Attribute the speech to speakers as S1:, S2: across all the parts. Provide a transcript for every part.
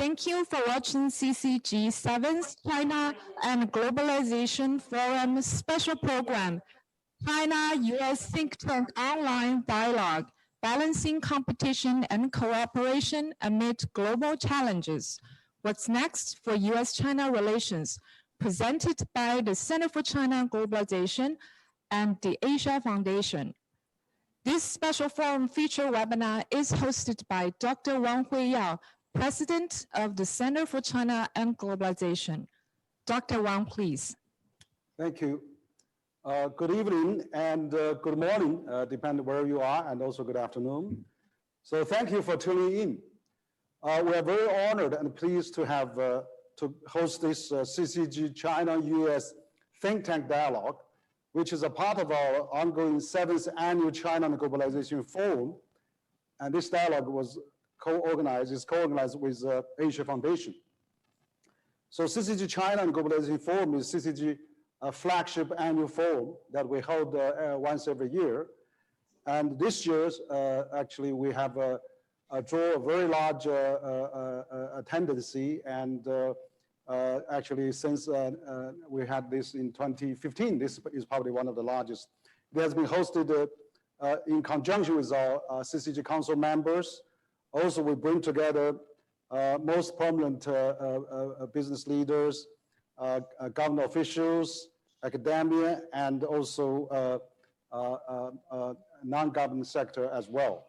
S1: Thank you for watching CCG 7th China and Globalization Forum special program, China-US Think Tank Online Dialogue, Balancing Competition and Cooperation Amid Global Challenges. What's next for US-China relations? Presented by the Center for China and Globalization and the Asia Foundation. This special forum feature webinar is hosted by Dr. Wang Huiyao, President of the Center for China and Globalization. Dr. Wang, please.
S2: Thank you. Good evening and good morning, depending where you are, and also good afternoon. So thank you for tuning in. We are very honored and pleased to have to host this CCG China-US Think Tank Dialogue, which is a part of our ongoing 7th Annual China and Globalization Forum. And this dialogue was co-organized with Asia Foundation. So CCG China and Globalization Forum is CCG flagship annual forum that we hold once every year. And this year's, actually, we have draw a very large attendance, and actually, since we had this in 2015, this is probably one of the largest. It has been hosted in conjunction with our CCG Council members. Also, we bring together most prominent business leaders, government officials, academia, and also non-government sector as well.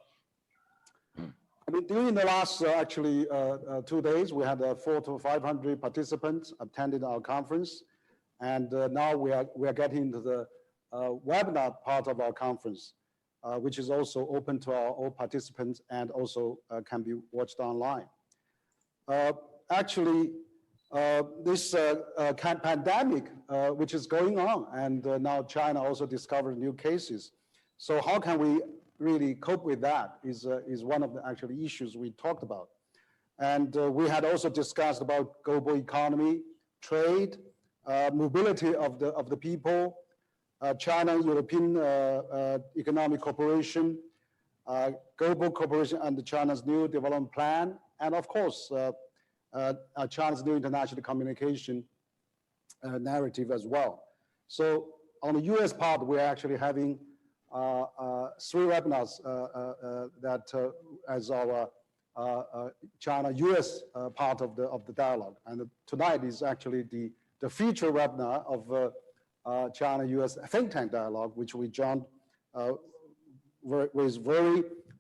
S2: I mean, during the last actually 2 days, we had 400 to 500 participants attended our conference, and now we are getting into the webinar part of our conference, which is also open to all participants and also can be watched online. Actually, this pandemic, which is going on, and now China also discovered new cases. So how can we really cope with that is one of the actually issues we talked about. And we had also discussed about global economy, trade, mobility of the people, China-European economic cooperation, global cooperation under China's new development plan, and of course, China's new international communication narrative as well. So on the US part, we're actually having 3 webinars that as our China-US part of the dialogue. And tonight is actually the feature webinar of China-US Think Tank Dialogue, which we joined with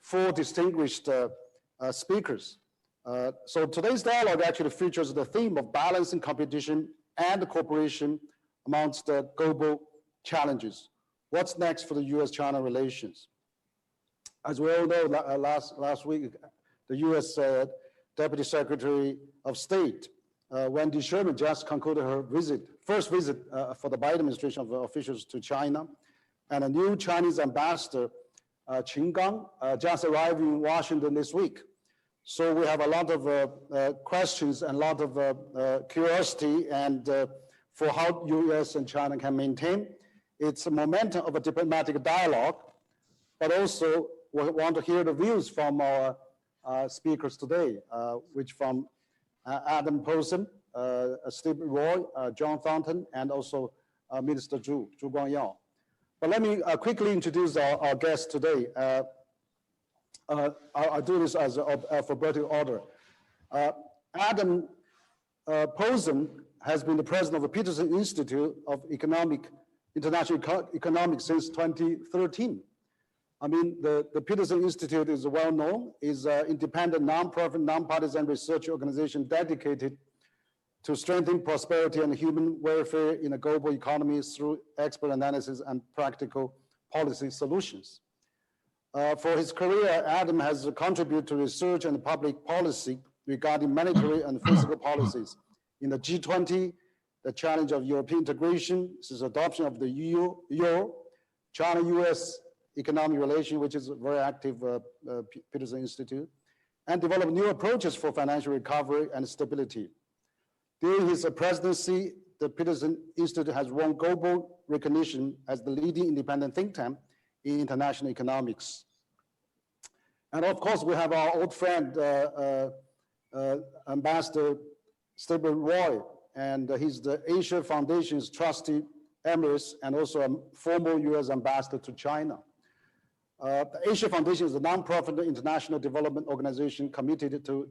S2: 4 distinguished speakers. So today's dialogue actually features the theme of balancing competition and cooperation amongst the global challenges. What's next for the US-China relations? As we all know, last week, the US Deputy Secretary of State, Wendy Sherman, just concluded her first visit for the Biden administration of officials to China. And a new Chinese ambassador, Qin Gang, just arrived in Washington this week. So we have a lot of questions and a lot of curiosity and for how US and China can maintain its momentum of a diplomatic dialogue, but also we want to hear the views from our speakers today, which from Adam Posen, Steve Roy, John Thornton, and also Minister Zhu Guangyao. But let me quickly introduce our guests today. I'll do this as alphabetical order. Adam Posen has been the president of the Peterson Institute of International Economics since 2013. I mean, the Peterson Institute is well known, is an independent, non-profit, non-partisan research organization dedicated to strengthening prosperity and human welfare in a global economy through expert analysis and practical policy solutions. For his career, Adam has contributed to research and public policy regarding monetary and fiscal policies in the G20, the challenge of European integration, since adoption of the euro, China-US economic relation, which is a very active Peterson Institute, and develop new approaches for financial recovery and stability. During his presidency, the Peterson Institute has won global recognition as the leading independent think tank in international economics. And of course, we have our old friend, Ambassador Stapleton, and he's the Asia Foundation's Trustee Emeritus and also a former US ambassador to China. The Asia Foundation is a nonprofit international development organization committed to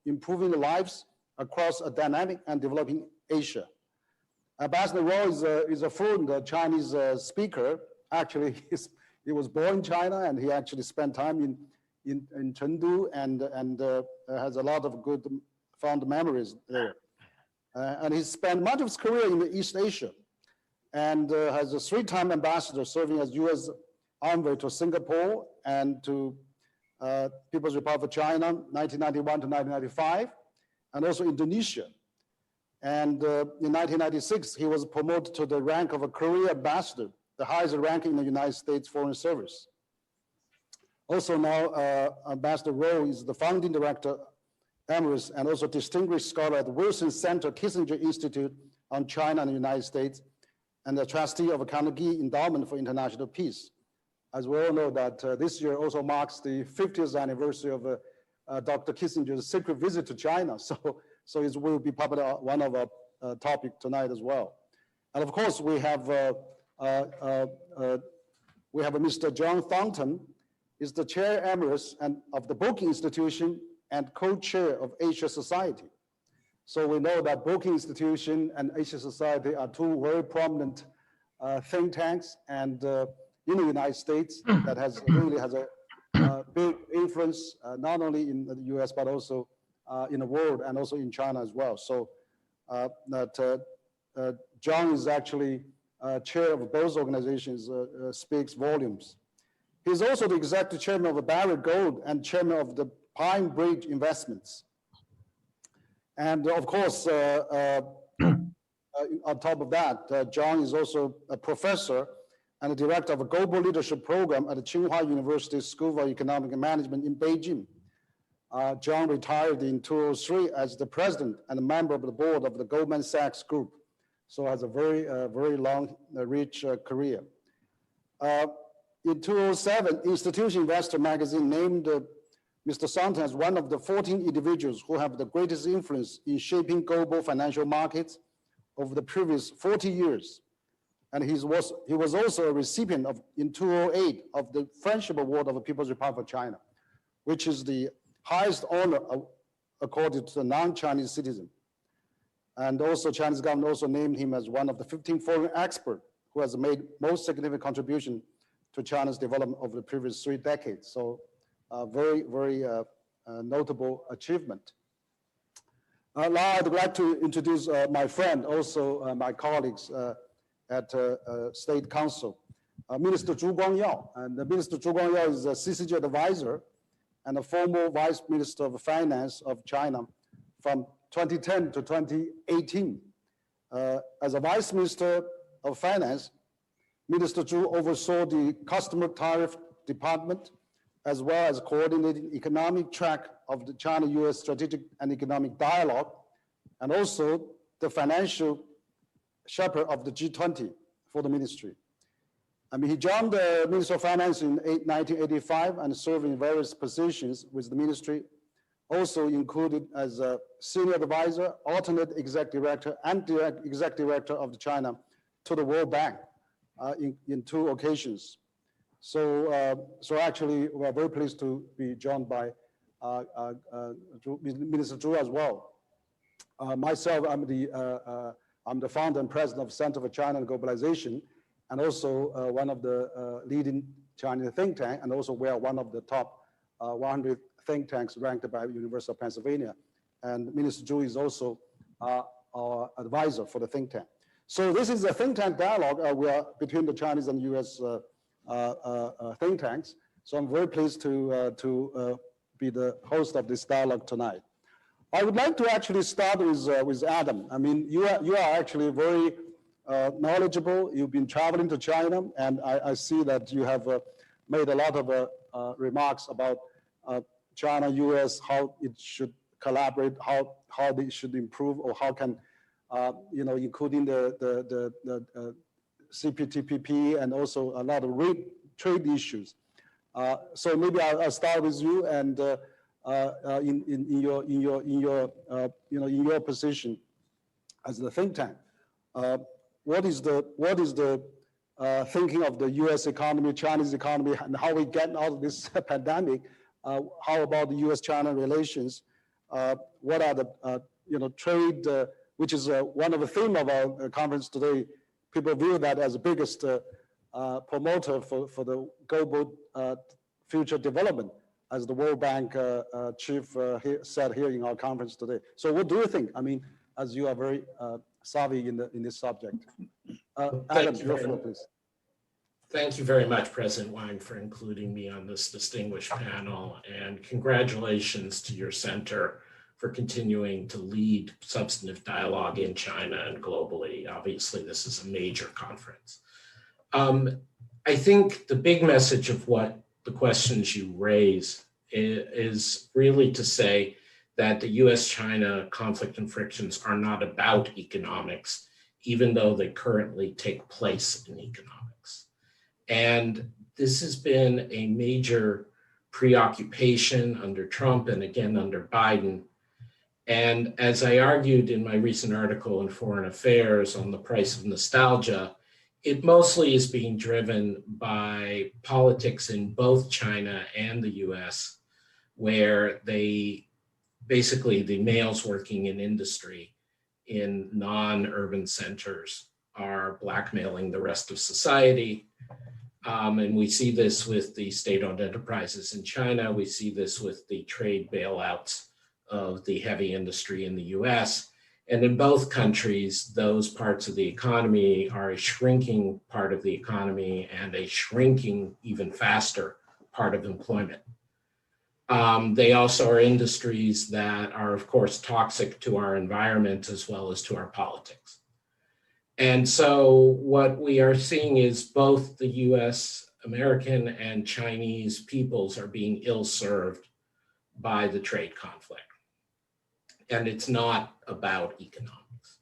S2: improving the lives across a dynamic and developing Asia. Ambassador Roy is a fluent Chinese speaker. Actually, he was born in China, and he actually spent time in Chengdu and has a lot of good fond memories there. And he spent much of his career in East Asia, and has a 3-time ambassador serving as U.S. envoy to Singapore and to People's Republic of China, 1991 to 1995, and also Indonesia. And in 1996, he was promoted to the rank of a career ambassador, the highest rank in the United States Foreign Service. Also now, Ambassador Rowe is the founding director, Emeritus, and also distinguished scholar at the Wilson Center Kissinger Institute on China and the United States, and the trustee of a Carnegie Endowment for International Peace. As we all know that this year also marks the 50th anniversary of Dr. Kissinger's secret visit to China. So it will be probably one of our topic tonight as well. And of course, we have Mr. John Thornton, is the chair emeritus of the Brookings Institution and co-chair of Asia Society. So we know that Brookings Institution and Asia Society are two very prominent think tanks, and in the United States that really has a big influence, not only in the US, but also in the world and also in China as well. So John is actually chair of both organizations, speaks volumes. He's also the executive chairman of Barrick Gold and chairman of the Pine Bridge Investments. And of course, on top of that, John is also a professor and the director of a global leadership program at the Tsinghua University School of Economic Management in Beijing. John retired in 2003 as the president and a member of the board of the Goldman Sachs Group. So has a very long, rich career. In 2007, Institution Investor magazine named Mr. Thornton as one of the 14 individuals who have the greatest influence in shaping global financial markets over the previous 40 years. And he was also a recipient in 2008 of the Friendship Award of the People's Republic of China, which is the highest honor accorded to the non-Chinese citizen. And also Chinese government also named him as one of the 15 foreign experts who has made most significant contribution to China's development over the previous 3 decades. So very notable achievement. Now I'd like to introduce my friend, also my colleagues at State Council, Minister Zhu Guangyao. And Minister Zhu Guangyao is a CCG advisor and a former Vice Minister of Finance of China from 2010 to 2018. As a Vice Minister of Finance, Minister Zhu oversaw the Customer Tariff Department, as well as coordinating economic track of the China-US Strategic and Economic Dialogue, and also the financial shepherd of the G20 for the ministry. I mean, he joined the Ministry of Finance in 1985 and served in various positions with the ministry, also included as a senior advisor, alternate executive director, and direct executive director of China to the World Bank in 2 occasions. So actually, we are very pleased to be joined by Minister Zhu as well. Myself, I'm the founder and president of Center for China and Globalization, and also one of the leading Chinese think tank, and also we are one of the top 100 think tanks ranked by University of Pennsylvania. And Minister Zhu is also our advisor for the think tank. So this is a think tank dialogue we are between the Chinese and US think tanks. So I'm very pleased to be the host of this dialogue tonight. I would like to actually start with Adam. I mean, you are actually very knowledgeable. You've been traveling to China, and I see that you have made a lot of remarks about China, US, how it should collaborate, how they should improve, or how can, including the CPTPP and also a lot of trade issues. So maybe I'll start with you, and in your position as the think tank. What is the thinking of the U.S. economy, Chinese economy, and how we get out of this pandemic? How about the U.S.-China relations? What are the trade, which is one of the theme of our conference today. People view that as the biggest promoter for the global future development, as the World Bank chief said here in our conference today. So what do you think? I mean, as you are very savvy in this subject. Adam, your floor, please.
S3: Thank you very much, President Wang, for including me on this distinguished panel, and congratulations to your center for continuing to lead substantive dialogue in China and globally. Obviously, this is a major conference. I think the big message of what the questions you raise is really to say that the US-China conflict and frictions are not about economics, even though they currently take place in economics. And this has been a major preoccupation under Trump and again under Biden. And as I argued in my recent article in Foreign Affairs on the price of nostalgia, it mostly is being driven by politics in both China and the US, where basically the males working in industry in non-urban centers are blackmailing the rest of society. And we see this with the state-owned enterprises in China. We see this with the trade bailouts of the heavy industry in the US. And in both countries, those parts of the economy are a shrinking part of the economy and a shrinking, even faster, part of employment. They also are industries that are, of course, toxic to our environment as well as to our politics. And so what we are seeing is both the US, American, and Chinese peoples are being ill-served by the trade conflict. And it's not about economics.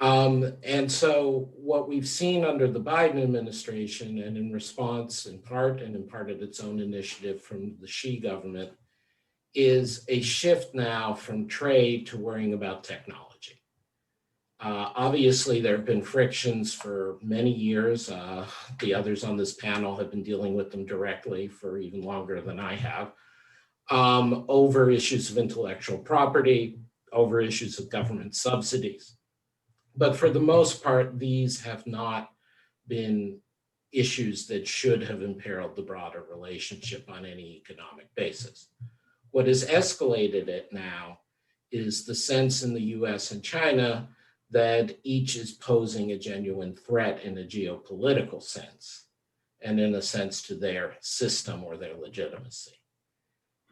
S3: And so what we've seen under the Biden administration, and in response in part and in part of its own initiative from the Xi government, is a shift now from trade to worrying about technology. Obviously, there have been frictions for many years. The others on this panel have been dealing with them directly for even longer than I have, over issues of intellectual property, over issues of government subsidies. But for the most part, these have not been issues that should have imperiled the broader relationship on any economic basis. What has escalated it now is the sense in the US and China that each is posing a genuine threat in a geopolitical sense, and in a sense to their system or their legitimacy.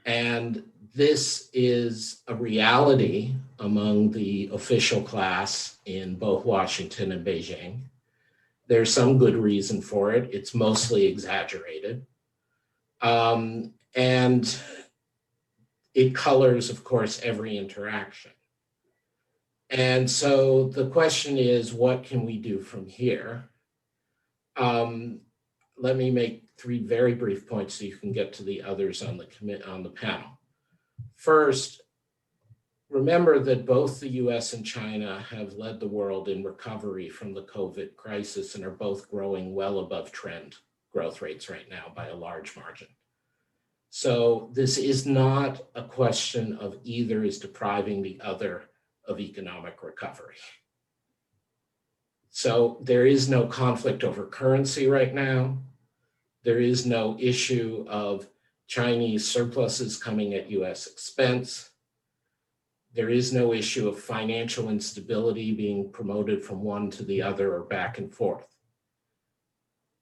S3: And this is a reality among the official class in both Washington and Beijing. There's some good reason for it. It's mostly exaggerated. And it colors, of course, every interaction. And so the question is, what can we do from here? Let me make three very brief points so you can get to the others on the panel. First, remember that both the US and China have led the world in recovery from the COVID crisis and are both growing well above trend growth rates right now by a large margin. So this is not a question of either is depriving the other of economic recovery. So there is no conflict over currency right now. There is no issue of Chinese surpluses coming at US expense. There is no issue of financial instability being promoted from one to the other or back and forth.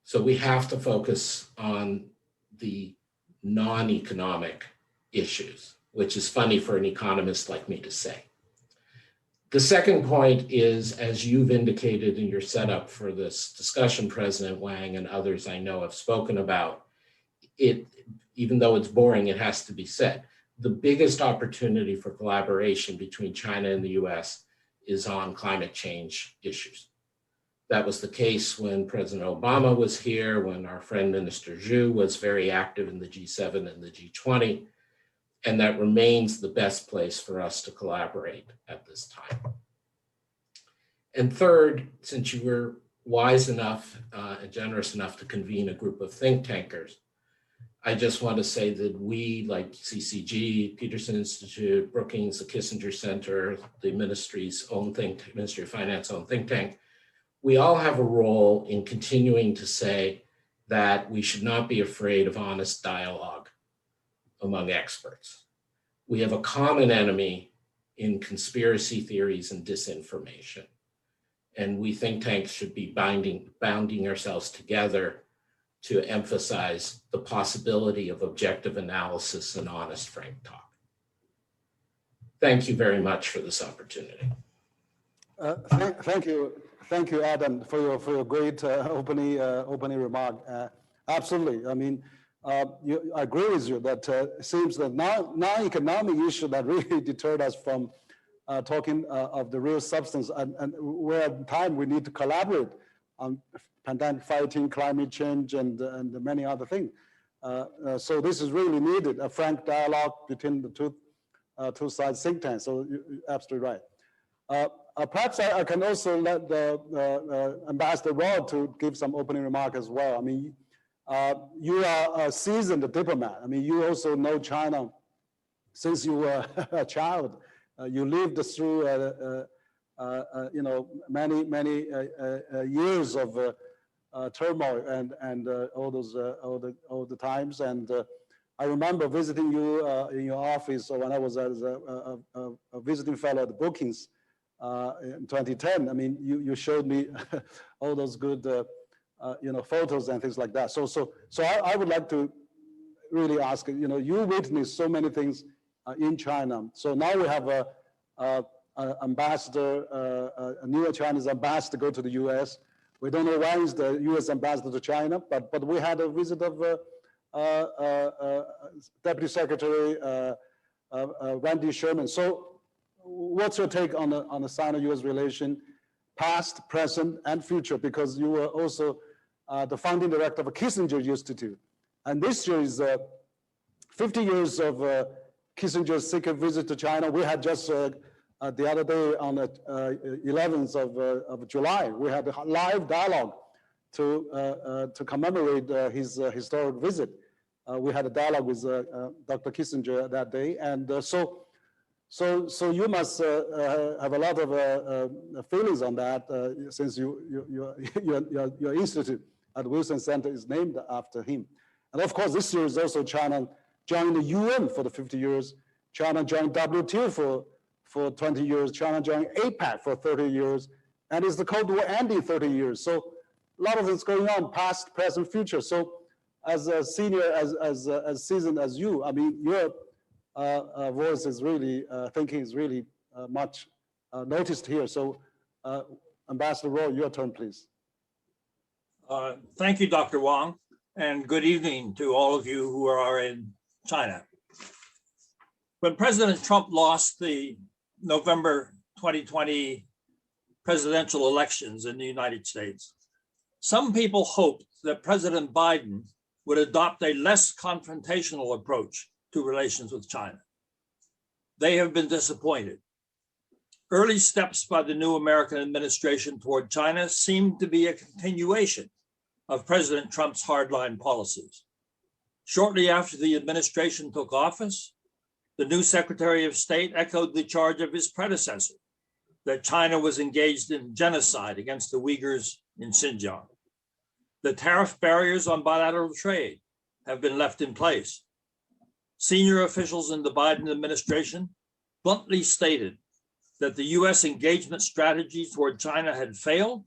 S3: So we have to focus on the non-economic issues, which is funny for an economist like me to say. The second point is, as you've indicated in your setup for this discussion, President Wang and others I know have spoken about, it, even though it's boring, it has to be said. The biggest opportunity for collaboration between China and the US is on climate change issues. That was the case when President Obama was here, when our friend Minister Zhu was very active in the G7 and the G20. and that remains the best place for us to collaborate at this time. And third, since you were wise enough and generous enough to convene a group of think tankers, I just want to say that we, like CCG, Peterson Institute, Brookings, the Kissinger Center, the Ministry's own Ministry of Finance own think tank, we all have a role in continuing to say that we should not be afraid of honest dialogue among experts. We have a common enemy in conspiracy theories and disinformation. And we think tanks should be bounding ourselves together to emphasize the possibility of objective analysis and honest, frank talk. Thank you very much for this opportunity.
S2: Thank you, Adam, for your great opening remark. Absolutely. I mean, I agree with you that it seems that non-economic issue that really deterred us from talking of the real substance, and we're at the time we need to collaborate on pandemic fighting, climate change, and many other things. So this is really needed, a frank dialogue between the two sides think tanks. So you're absolutely right. Perhaps I can also let the Ambassador Rod to give some opening remark as well. I mean, you are a seasoned diplomat. I mean, you also know China since you were a child. You lived through, many years of turmoil and all the times. And I remember visiting you in your office when I was as a visiting fellow at the Brookings in 2010. I mean, you showed me all those good, photos and things like that. So I would like to really ask, you witnessed so many things in China. So now we have a ambassador, a new Chinese ambassador go to the U.S. We don't know when is the U.S. ambassador to China, but we had a visit of Deputy Secretary Wendy Sherman. So what's your take on the Sino-U.S. relation, past, present, and future? Because you were also the founding director of a Kissinger Institute. And this year is 50 years of Kissinger's secret visit to China. We had just the other day on the 11th of July, we had a live dialogue to commemorate his historic visit. We had a dialogue with Dr. Kissinger that day. And so you must have a lot of feelings on that since your institute at Wilson Center is named after him. And of course, this year is also China joined the UN for the 50 years. China joined WTO for 20 years. China joined APEC for 30 years. And it's the Cold War ending 30 years. So a lot of things going on, past, present, future. So as a senior, as seasoned as you, I mean, your voice is really, thinking is really much noticed here. So Ambassador Rowe, your turn, please.
S4: Thank you, Dr. Wang, and good evening to all of you who are in China. When President Trump lost the November 2020 presidential elections in the United States, some people hoped that President Biden would adopt a less confrontational approach to relations with China. They have been disappointed. Early steps by the new American administration toward China seem to be a continuation of President Trump's hardline policies. Shortly after the administration took office, the new Secretary of State echoed the charge of his predecessor that China was engaged in genocide against the Uyghurs in Xinjiang. The tariff barriers on bilateral trade have been left in place. Senior officials in the Biden administration bluntly stated that the US engagement strategy toward China had failed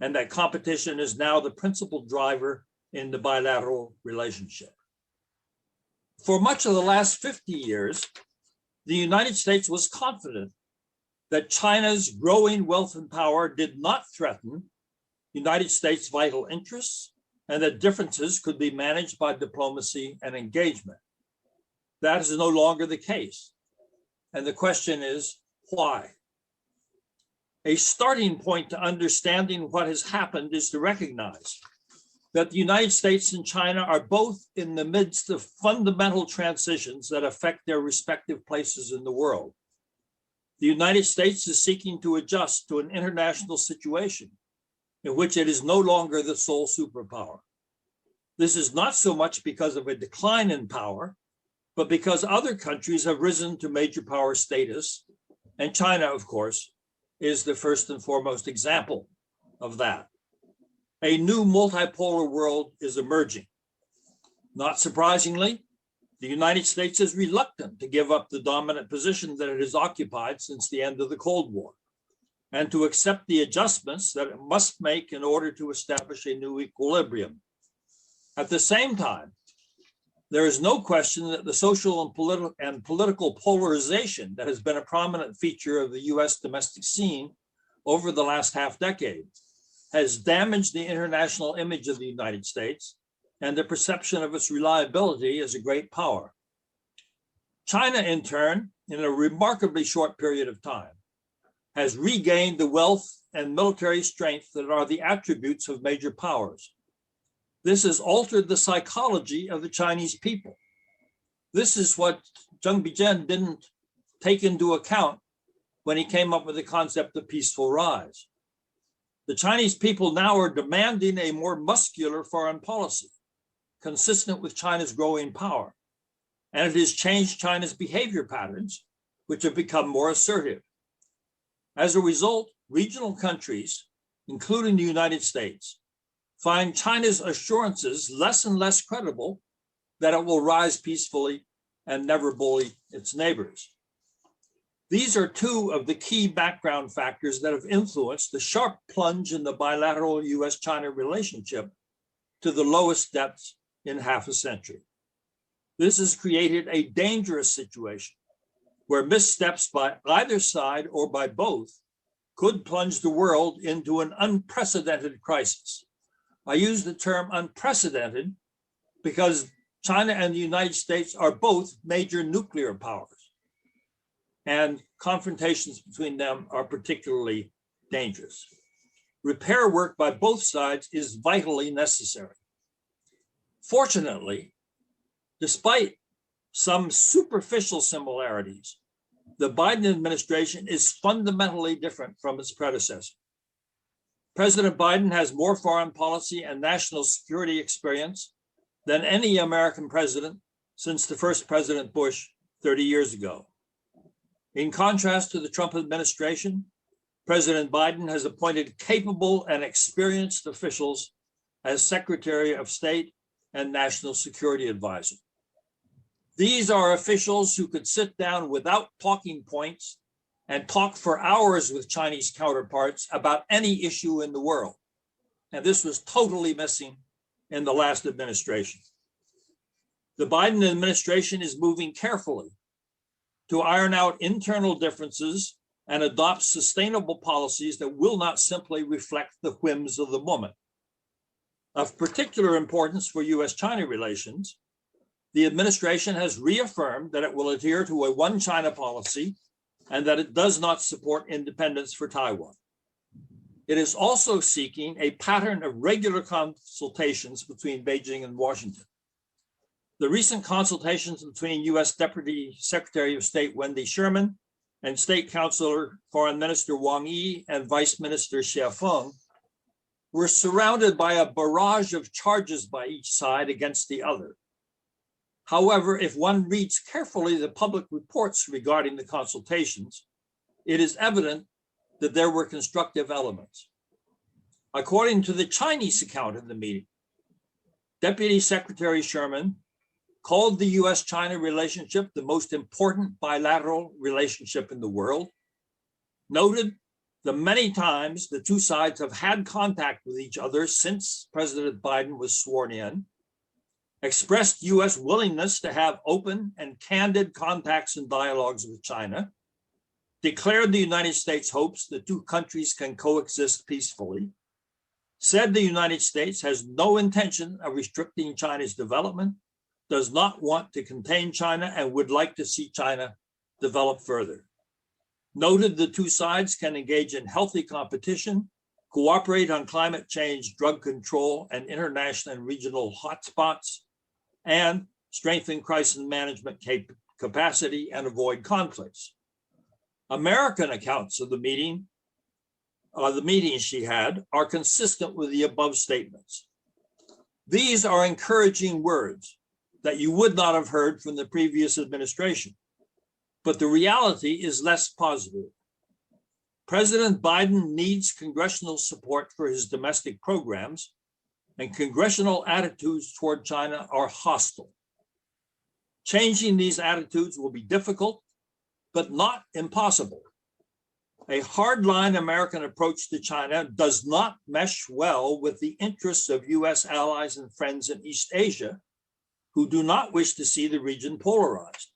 S4: and that competition is now the principal driver in the bilateral relationship. For much of the last 50 years, the United States was confident that China's growing wealth and power did not threaten United States' vital interests and that differences could be managed by diplomacy and engagement. That is no longer the case. And the question is, why? A starting point to understanding what has happened is to recognize that the United States and China are both in the midst of fundamental transitions that affect their respective places in the world. The United States is seeking to adjust to an international situation in which it is no longer the sole superpower. This is not so much because of a decline in power, but because other countries have risen to major power status, and China, of course, is the first and foremost example of that. A new multipolar world is emerging. Not surprisingly, the United States is reluctant to give up the dominant position that it has occupied since the end of the Cold War, and to accept the adjustments that it must make in order to establish a new equilibrium. At the same time, there is no question that the social and political polarization that has been a prominent feature of the US domestic scene over the last half decade has damaged the international image of the United States and the perception of its reliability as a great power. China, in turn, in a remarkably short period of time, has regained the wealth and military strength that are the attributes of major powers. This has altered the psychology of the Chinese people. This is what Zheng Bizhen didn't take into account when he came up with the concept of peaceful rise. The Chinese people now are demanding a more muscular foreign policy, consistent with China's growing power. And it has changed China's behavior patterns, which have become more assertive. As a result, regional countries, including the United States, find China's assurances less and less credible that it will rise peacefully and never bully its neighbors. These are two of the key background factors that have influenced the sharp plunge in the bilateral US-China relationship to the lowest depths in half a century. This has created a dangerous situation where missteps by either side or by both could plunge the world into an unprecedented crisis. I use the term unprecedented because China and the United States are both major nuclear powers, and confrontations between them are particularly dangerous. Repair work by both sides is vitally necessary. Fortunately, despite some superficial similarities, the Biden administration is fundamentally different from its predecessor. President Biden has more foreign policy and national security experience than any American president since the first President Bush 30 years ago. In contrast to the Trump administration, President Biden has appointed capable and experienced officials as Secretary of State and National Security Advisor. These are officials who could sit down without talking points and talk for hours with Chinese counterparts about any issue in the world. And this was totally missing in the last administration. The Biden administration is moving carefully to iron out internal differences and adopt sustainable policies that will not simply reflect the whims of the moment. Of particular importance for US-China relations, the administration has reaffirmed that it will adhere to a one China policy and that it does not support independence for Taiwan. It is also seeking a pattern of regular consultations between Beijing and Washington. The recent consultations between US Deputy Secretary of State Wendy Sherman and State Counselor Foreign Minister Wang and Vice Minister Xie Feng were surrounded by a barrage of charges by each side against the other. However, if one reads carefully the public reports regarding the consultations, it is evident that there were constructive elements. According to the Chinese account of the meeting, Deputy Secretary Sherman called the US-China relationship the most important bilateral relationship in the world, noted the many times the two sides have had contact with each other since President Biden was sworn in, expressed US willingness to have open and candid contacts and dialogues with China, declared the United States hopes the two countries can coexist peacefully, said the United States has no intention of restricting China's development, does not want to contain China, and would like to see China develop further. Noted the two sides can engage in healthy competition, cooperate on climate change, drug control, and international and regional hotspots, and strengthen crisis management capacity and avoid conflicts. American accounts of the meetings she had are consistent with the above statements. These are encouraging words that you would not have heard from the previous administration, but the reality is less positive. President Biden needs congressional support for his domestic programs, and congressional attitudes toward China are hostile. Changing these attitudes will be difficult, but not impossible. A hardline American approach to China does not mesh well with the interests of US allies and friends in East Asia, who do not wish to see the region polarized.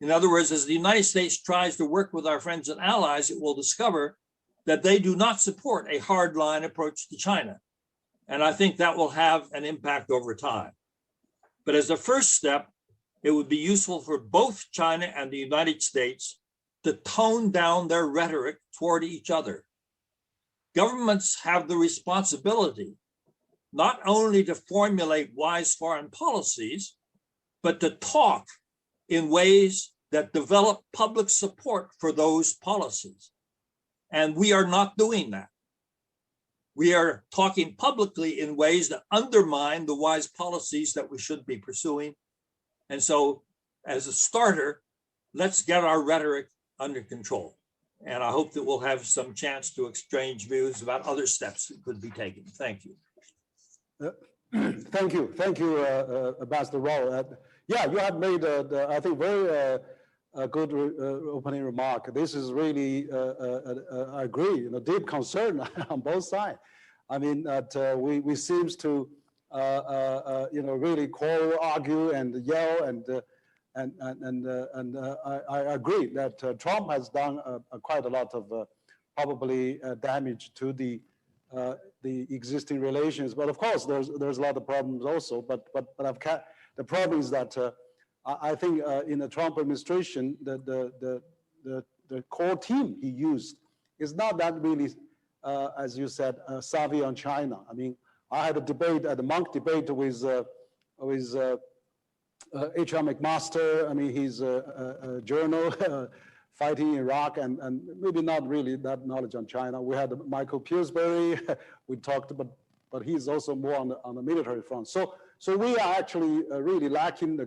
S4: In other words, as the United States tries to work with our friends and allies, it will discover that they do not support a hardline approach to China. And I think that will have an impact over time. But as a first step, it would be useful for both China and the United States to tone down their rhetoric toward each other. Governments have the responsibility not only to formulate wise foreign policies, but to talk in ways that develop public support for those policies. And we are not doing that. We are talking publicly in ways that undermine the wise policies that we should be pursuing. And so, as a starter, let's get our rhetoric under control. And I hope that we'll have some chance to exchange views about other steps that could be taken. Thank you.
S2: Thank you, Ambassador Rao. Yeah, you have made, I think, very good opening remark. This is really, I agree, deep concern on both sides. I mean, that we seems to, really quarrel, argue, and yell, and I agree that Trump has done quite a lot of probably damage to the existing relations. But of course, there's a lot of problems also. But the problem is that I think in the Trump administration, the core team he used is not that really, as you said, savvy on China. I mean, I had a debate at the Monk debate with H.R. McMaster. I mean, he's a journal fighting Iraq and maybe not really that knowledge on China. We had Michael Pillsbury. We talked about, but he's also more on the military front. So we are actually really lacking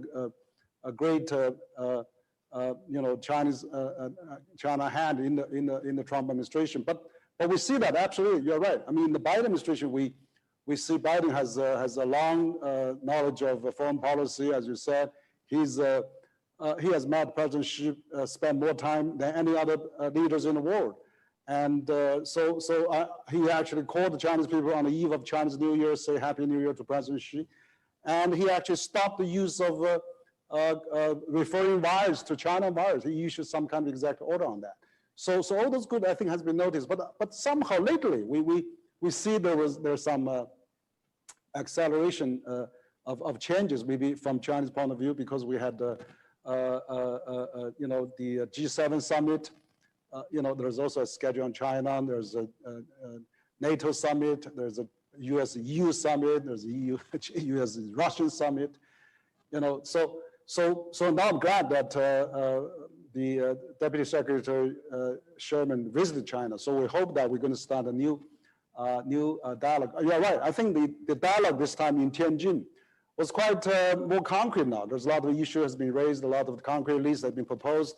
S2: a great Chinese China hand in the Trump administration. But we see that absolutely. You're right. I mean, in the Biden administration, we see Biden has a long knowledge of foreign policy, as you said. He has met President Xi, spent more time than any other leaders in the world. And so he actually called the Chinese people on the eve of Chinese New Year, say Happy New Year to President Xi. And he actually stopped the use of referring virus to China virus. He issued some kind of executive order on that. So all those good, I think, has been noticed. But somehow lately, we see there's some acceleration of changes, maybe from Chinese point of view, because we had the G7 summit. There's also a schedule on China. There's a NATO summit. There's a US-EU summit. There's a US-Russian summit. So now I'm glad that the Deputy Secretary Sherman visited China. So we hope that we're going to start a new dialogue. You're right. I think the dialogue this time in Tianjin was quite more concrete now. There's a lot of issues has been raised, a lot of concrete lists have been proposed.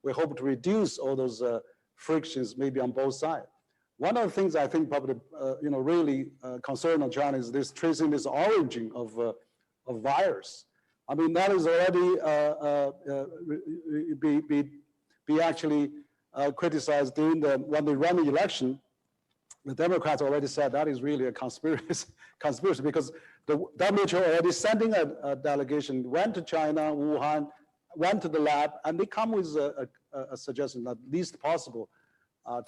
S2: We hope to reduce all those frictions maybe on both sides. One of the things I think probably really concerned on China is this tracing this origin of virus. I mean, that is already be actually criticized during when they run the election. The Democrats already said that is really a conspiracy because the WHO already sending a delegation, went to China, Wuhan, went to the lab, and they come with a suggestion that least possible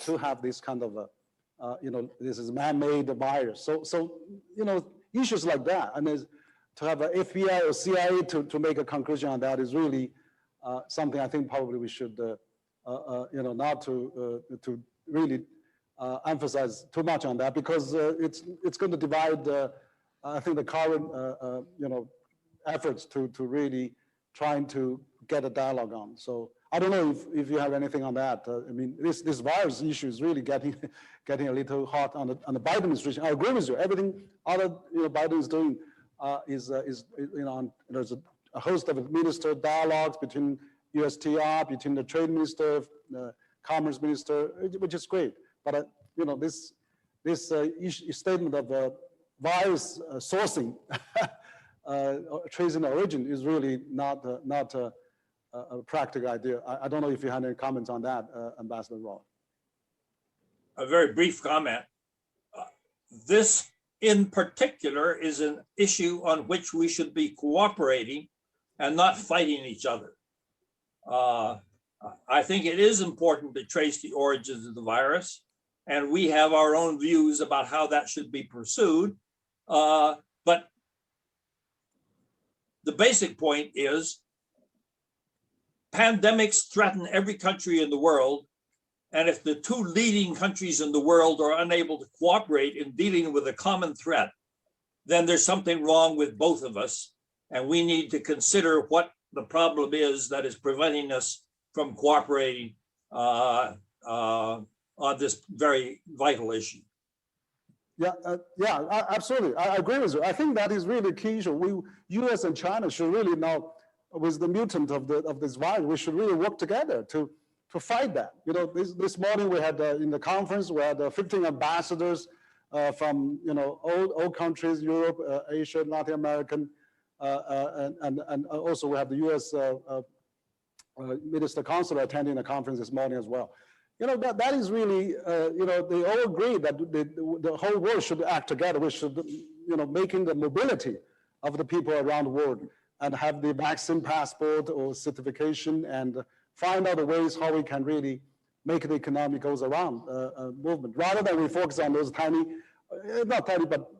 S2: to have this kind of this is man-made virus. So issues like that, and to have an FBI or CIA to make a conclusion on that is really something I think probably we should not to really emphasize too much on that because it's going to divide, I think, the current efforts to really trying to get a dialogue on. So I don't know if you have anything on that. I mean, this virus issue is really getting a little hot on the Biden administration. I agree with you. Everything other Biden is doing is there's a host of administered dialogues between USTR, between the trade minister, the commerce minister, which is great. But this statement of virus sourcing, tracing the origin is really not a practical idea. I don't know if you had any comments on that, Ambassador Roy.
S4: A very brief comment. This in particular is an issue on which we should be cooperating and not fighting each other. I think it is important to trace the origins of the virus, and we have our own views about how that should be pursued. But the basic point is pandemics threaten every country in the world. And if the two leading countries in the world are unable to cooperate in dealing with a common threat, then there's something wrong with both of us. And we need to consider what the problem is that is preventing us from cooperating on this very vital issue.
S2: Yeah, absolutely. I agree with you. I think that is really a key issue. U.S. and China should really now, with the mutant of this virus, we should really work together to fight that. This morning we had in the conference we had 15 ambassadors from all countries, Europe, Asia, Latin American, and also we have the U.S. Minister Consular attending the conference this morning as well. That is really, they all agree that the whole world should act together. We should, making the mobility of the people around the world and have the vaccine passport or certification and find out the ways how we can really make the economic goes around movement, rather than we focus on those tiny, not tiny, but,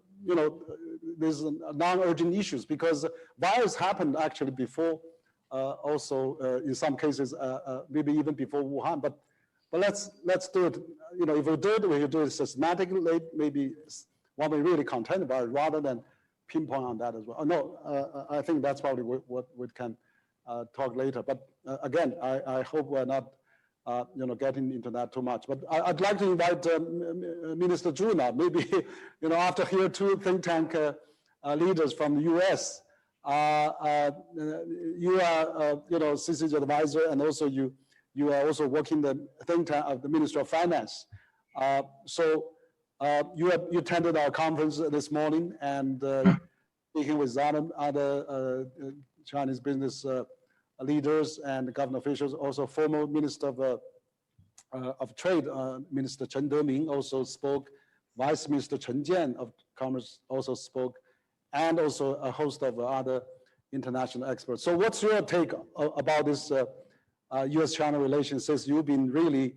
S2: there's non-urgent issues, because virus happened actually before, also in some cases, maybe even before Wuhan, but let's do it. If we do it, we should do it systematically. Maybe what we really contend about, rather than pinpoint on that as well. No, I think that's probably what we can talk later. But again, I hope we're not, getting into that too much. But I'd like to invite Minister Zhu now. Maybe, after hearing two think tank leaders from the U.S. You are, CCG advisor, and also you are also working the think tank of the Ministry of Finance. So you attended our conference this morning and speaking with other Chinese business leaders and government officials. Also, former Minister of Trade, Minister Chen Deming also spoke. Vice Minister Chen Jian of Commerce also spoke, and also a host of other international experts. So what's your take about this U.S.-China relations, since you've been really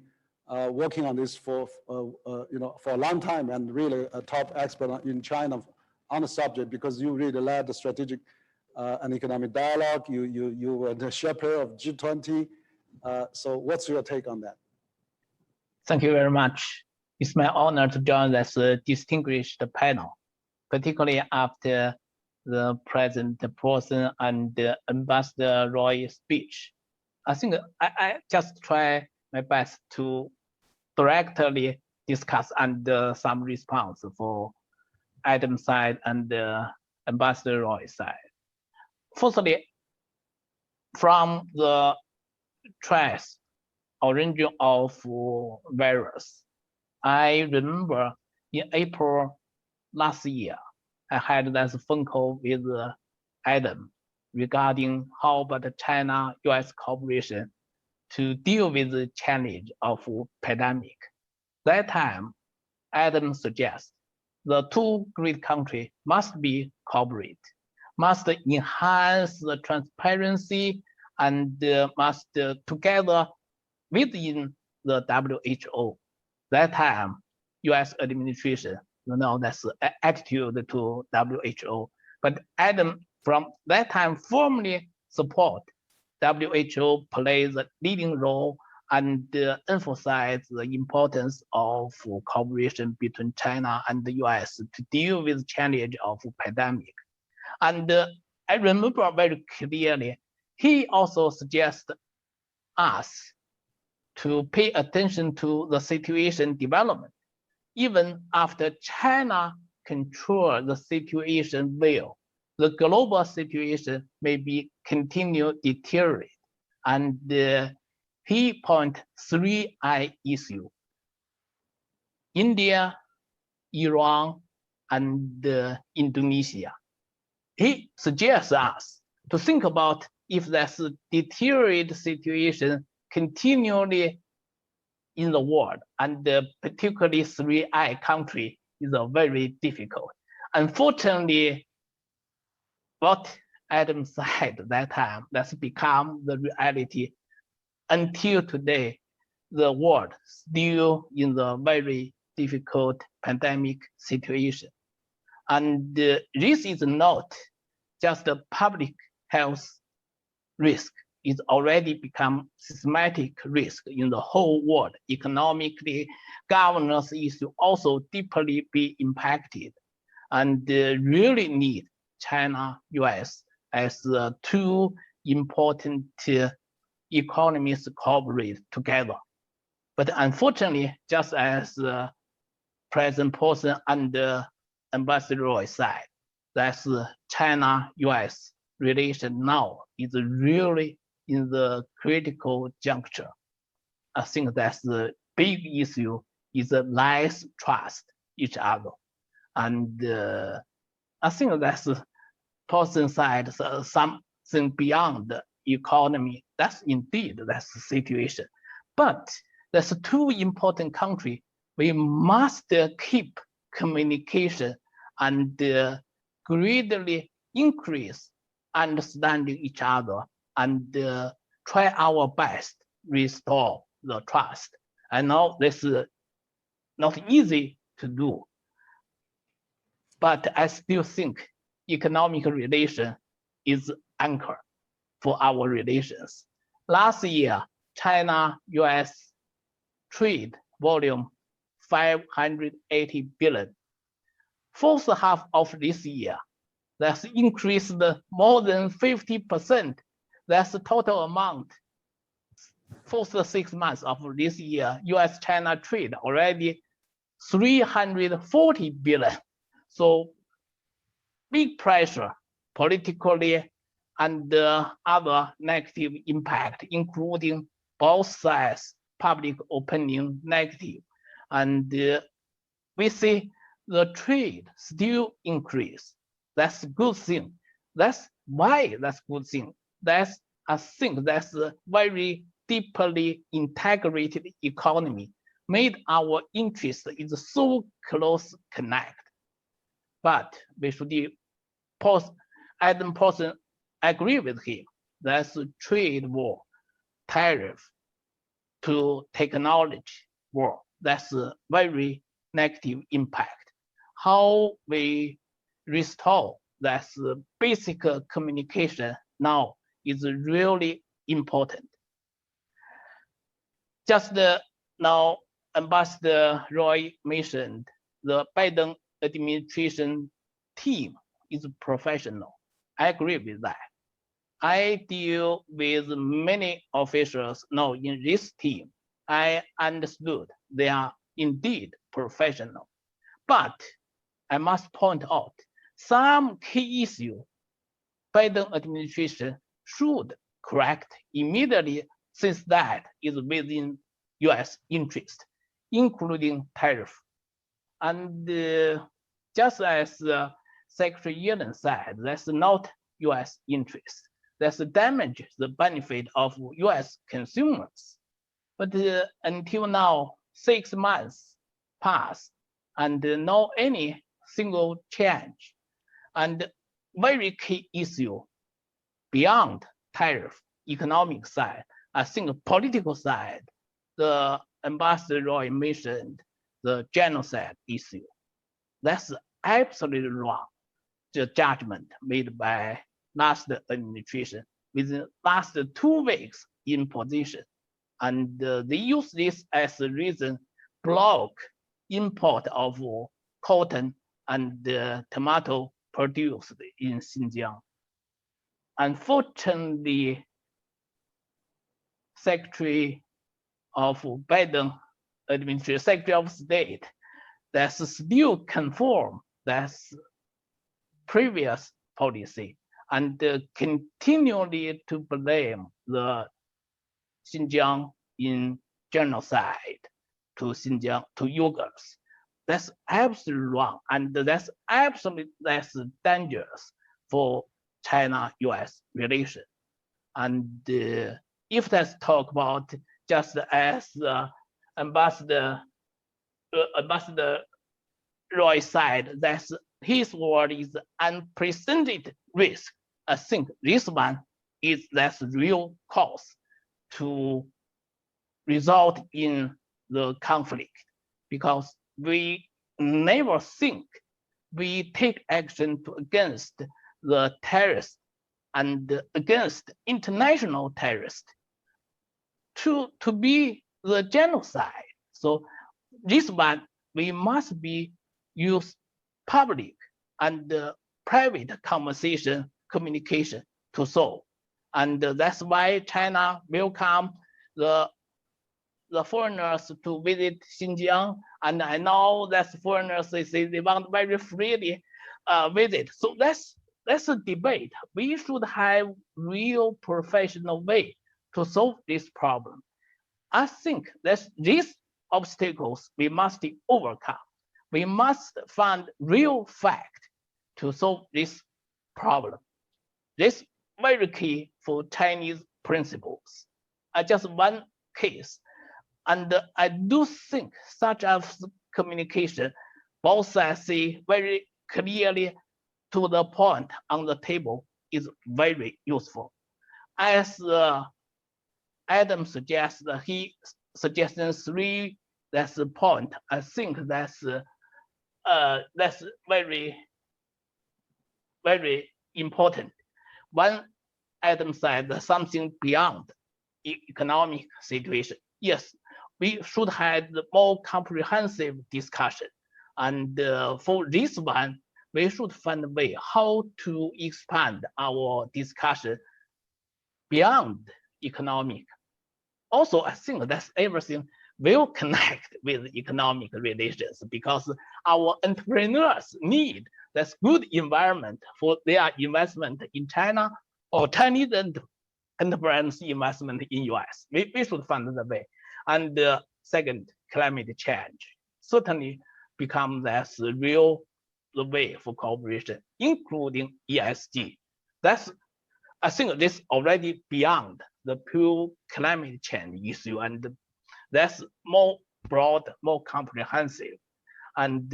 S2: working on this for a long time and really a top expert in China on the subject, because you really led the strategic and economic dialogue. You were the shepherd of G20. So what's your take on that?
S5: Thank you very much. It's my honor to join this distinguished panel, particularly after the President Posen and Ambassador Roy's speech. I think I just try my best to directly discuss and some response for Adam's side and Ambassador Roy's side. Firstly, from the trace origin of virus, I remember in April last year, I had this phone call with Adam regarding how about the China-US cooperation to deal with the challenge of pandemic. That time, Adam suggests the two great countries must be cooperate, must enhance the transparency, and must together within the WHO. That time, US administration, that's attitude to WHO. But Adam, from that time, formally support WHO plays a leading role and emphasize the importance of cooperation between China and the US to deal with the challenge of pandemic. And I remember very clearly, he also suggested us to pay attention to the situation development. Even after China control the situation well, the global situation may be continue deteriorate. And he point 3I issue: India, Iran, and Indonesia. He suggests us to think about if there's a deteriorated situation continually in the world, and particularly 3I country is very difficult. Unfortunately, what Adam said at that time, that's become the reality. Until today, the world still in the very difficult pandemic situation. And this is not just a public health risk. It's already become systematic risk in the whole world. Economically, governance issue also deeply be impacted, and really need China, US as two important economies cooperate together. But unfortunately, just as President Posen and Ambassador Roy said, that's China-US relation now is really in the critical juncture. I think that's the big issue is less trust each other. And I think that's Posen side, something beyond the economy. That's indeed, that's the situation. But there's two important countries. We must keep communication and greatly increase understanding each other and try our best restore the trust. I know this is not easy to do, but I still think economic relation is anchor for our relations. Last year, China-US trade volume 580 billion. First half of this year, that's increased more than 50%. That's the total amount. First 6 months of this year, US-China trade already 340 billion. So big pressure politically and other negative impact, including both sides, public opinion negative. And we see the trade still increase. That's a good thing. That's why that's a good thing. That's, I think that's a very deeply integrated economy, made our interest is so close connect. But we should Adam Posen agree with him. That's a trade war, tariff to technology war. That's a very negative impact. How we restore that basic communication now is really important. Just now, Ambassador Roy mentioned the Biden administration team is professional. I agree with that. I deal with many officials now in this team. I understood they are indeed professional. But I must point out some key issues Biden administration should correct immediately, since that is within US interest, including tariff. And just as Secretary Yellen said, that's not US interest. That's damage the benefit of US consumers. But until now, 6 months passed and no any single change. And very key issue beyond tariff, economic side, I think political side, the Ambassador Roy mentioned the genocide issue. That's absolutely wrong. The judgment made by last administration within last 2 weeks in position. and they use this as a reason block import of cotton and tomato produced in Xinjiang. Unfortunately, Secretary of Biden administration, Secretary of State, that's still conform that's previous policy and continually to blame the Xinjiang in genocide to Xinjiang, to Uyghurs. That's absolutely wrong, and that's dangerous for China-US relation. And if let's talk about just as Ambassador Roy said, that's his word is unprecedented risk. I think this one is that's real cause to result in the conflict, because we never think we take action against the terrorists and against international terrorists to be the genocide. So this one we must be use public and private conversation communication to solve. And that's why China welcome the foreigners to visit Xinjiang. And I know that foreigners they want very freely visit. So that's a debate. We should have real professional way to solve this problem. I think that these obstacles we must overcome. We must find real fact to solve this problem. This very key for Chinese principles. Just one case, and I do think such as communication, both sides see very clearly to the point on the table is very useful. As Adam suggests, he suggested three. That's the point. I think that's very, very important. One Adam said something beyond economic situation. Yes, we should have the more comprehensive discussion. And for this one, we should find a way how to expand our discussion beyond economic. Also, I think that everything will connect with economic relations, because our entrepreneurs need this good environment for their investment in China, or Chinese enterprise investment in US. We should find the way. And second, climate change certainly becomes as real the way for cooperation, including ESG. I think this already beyond the pure climate change issue, and that's more broad, more comprehensive. And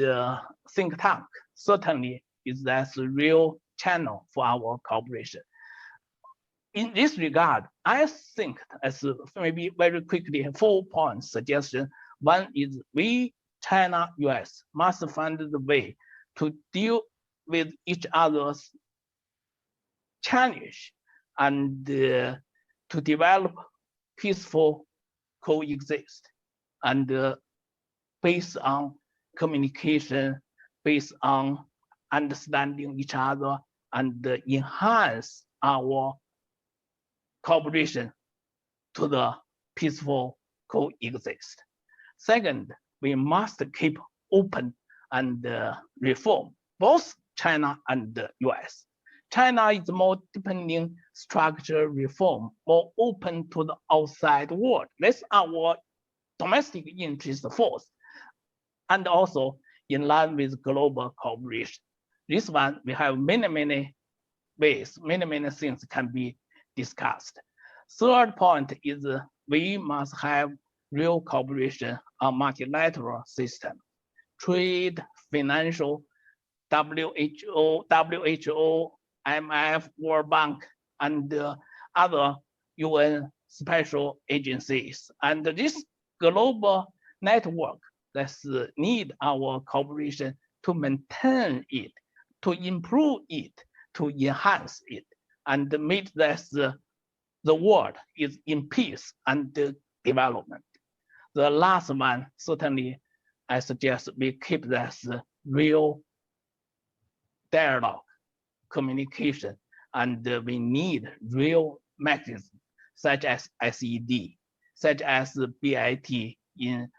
S5: think tank certainly is that's a real channel for our cooperation. In this regard, I think as maybe very quickly 4 points suggestion. One is we, China, US must find the way to deal with each other's challenge and to develop peaceful coexist, and based on communication, based on understanding each other, and enhance our cooperation to the peaceful coexist. Second, we must keep open and reform both China and the US. China is more deepening structural reform, more open to the outside world. That's our domestic interest first, and also in line with global cooperation. This one, we have many ways, many things can be discussed. Third point is we must have real cooperation on multilateral system, trade, financial, WHO, IMF, World Bank, and other UN special agencies. And this global network that's need our cooperation to maintain it, to improve it, to enhance it, and make this the world is in peace and development. The last one, certainly, I suggest we keep this real dialogue, communication, and we need real mechanisms such as SED, such as the PIIE in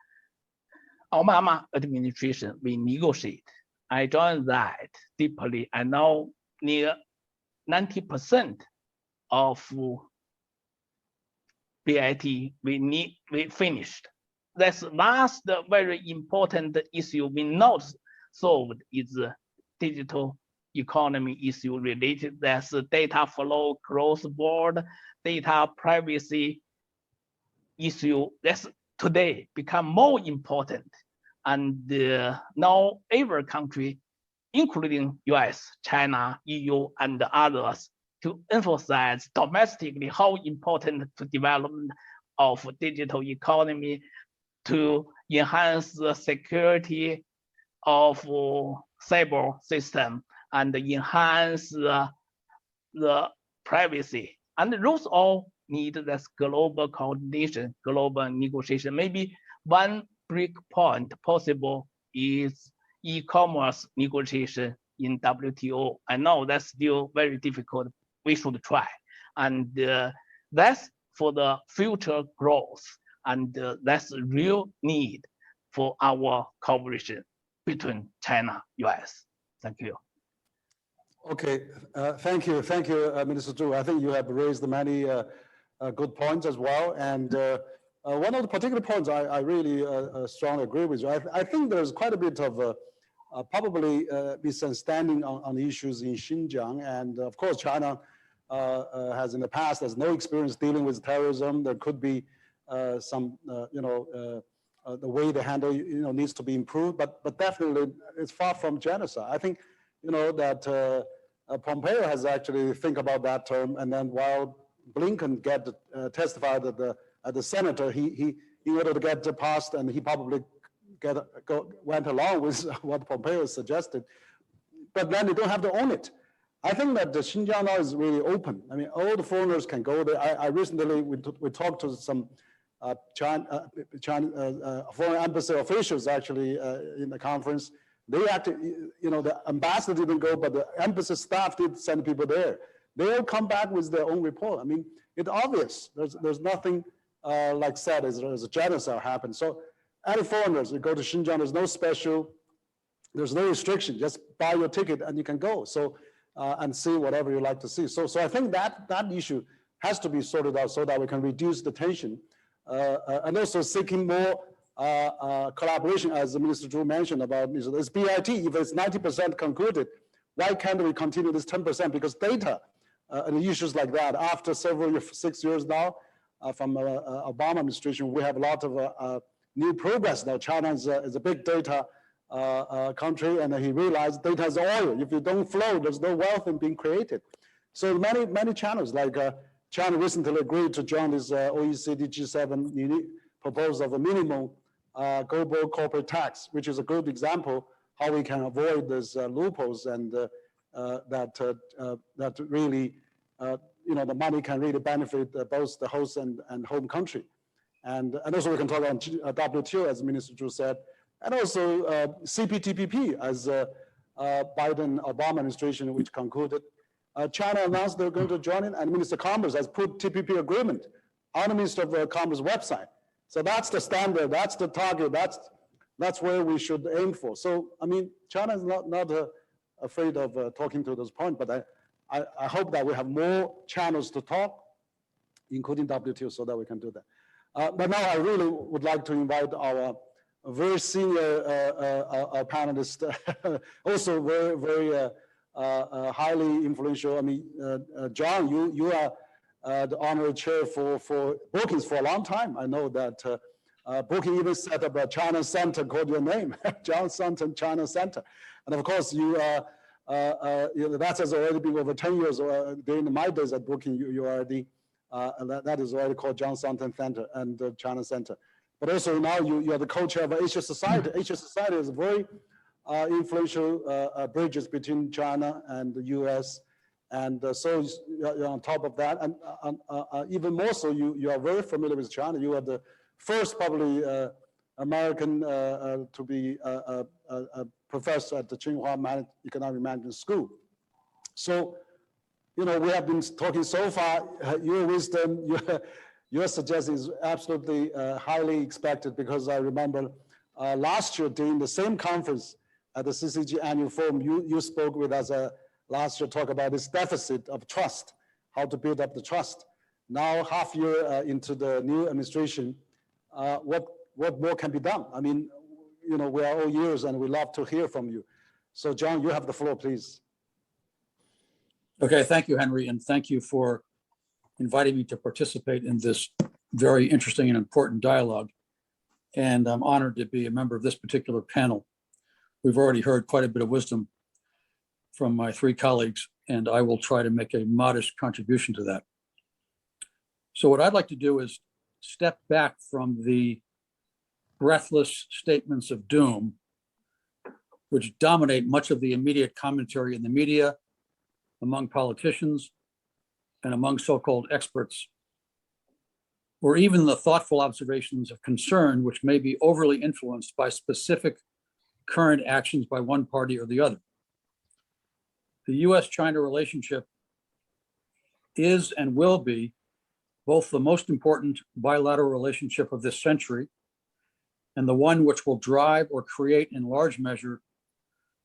S5: Obama administration, we negotiate. I joined that deeply. I know near 90% of PIIE we finished. That's last very important issue we not solved is the digital economy issue related. That's data flow, cross-border data privacy issue. That's today become more important. And now every country, including US, China, EU, and others, to emphasize domestically how important to development of digital economy to enhance the security of cyber system and enhance the privacy. And those all need this global coordination, global negotiation. Maybe one break point possible is e-commerce negotiation in WTO. I know that's still very difficult. We should try. And that's for the future growth. And that's a real need for our cooperation between China, US. Thank you.
S2: Okay, thank you, Minister Zhu. I think you have raised many good points as well. And one of the particular points I really strongly agree with you. I think there's quite a bit of probably misunderstanding on the issues in Xinjiang. And of course, China has in the past has no experience dealing with terrorism. There could be some, the way they handle, needs to be improved. But definitely, it's far from genocide. I think, that Pompeo has actually think about that term, and then while Blinken testified at the Senator, he in order to get passed, and he probably went along with what Pompeo suggested, but then they don't have to own it. I think that the Xinjiang now is really open. I mean, all the foreigners can go there. I recently, we talked to some China foreign embassy officials actually in the conference. They actually, the ambassador didn't go, but the embassy staff did send people there. They all come back with their own report. I mean, it's obvious. There's nothing like said as a genocide happened. So any foreigners, you go to Xinjiang, there's no restriction. Just buy your ticket and you can go. So and see whatever you like to see. So I think that issue has to be sorted out so that we can reduce the tension, and also seeking more collaboration, as the Minister Zhu mentioned about this PIIE. If it's 90% concluded, why can't we continue this 10%? Because data and issues like that, after 6 years now from Obama administration, we have a lot of new progress now. China is a big data country, and he realized data is oil. If you don't flow, there's no wealth in being created. So many channels, like China recently agreed to join this OECD G7 proposal of a minimum global corporate tax, which is a good example how we can avoid these loopholes, and that really, the money can really benefit both the host and home country. And also we can talk on WTO, as Minister Zhu said, and also CPTPP, as Biden-Obama administration, which concluded. China announced they're going to join in, and Minister of Commerce has put TPP agreement on the Minister of Commerce website. So that's the standard, that's the target, that's where we should aim for. So, I mean, China is not afraid of talking to those points, but I hope that we have more channels to talk, including WTO, so that we can do that. But now I really would like to invite our very senior panelist, also very highly influential. I mean, John, you are the honorary chair for Brookings for a long time. I know that Brookings even set up a China Center called your name, John Thornton China Center. And of course, that has already been over 10 years. During my days at Brookings, you already, that is already called John Thornton Center and China Center. But also now you are the co-chair of Asia Society. Asia Society is very influential bridges between China and the US. And so you're on top of that. And even more so, you are very familiar with China. You are the first probably American to be a professor at the Tsinghua Economic Management School. So, we have been talking so far. Your wisdom, your suggestion is absolutely highly expected, because I remember last year during the same conference at the CCG annual forum, you spoke with us last year, talk about this deficit of trust, how to build up the trust. Now, half year into the new administration, what more can be done? I mean, we are all ears and we love to hear from you. So John, you have the floor, please.
S6: Okay, thank you, Henry, and thank you for inviting me to participate in this very interesting and important dialogue. And I'm honored to be a member of this particular panel. We've already heard quite a bit of wisdom from my three colleagues, and I will try to make a modest contribution to that. So what I'd like to do is step back from the breathless statements of doom, which dominate much of the immediate commentary in the media, among politicians, and among so-called experts, or even the thoughtful observations of concern, which may be overly influenced by specific current actions by one party or the other. The US-China relationship is and will be both the most important bilateral relationship of this century and the one which will drive or create in large measure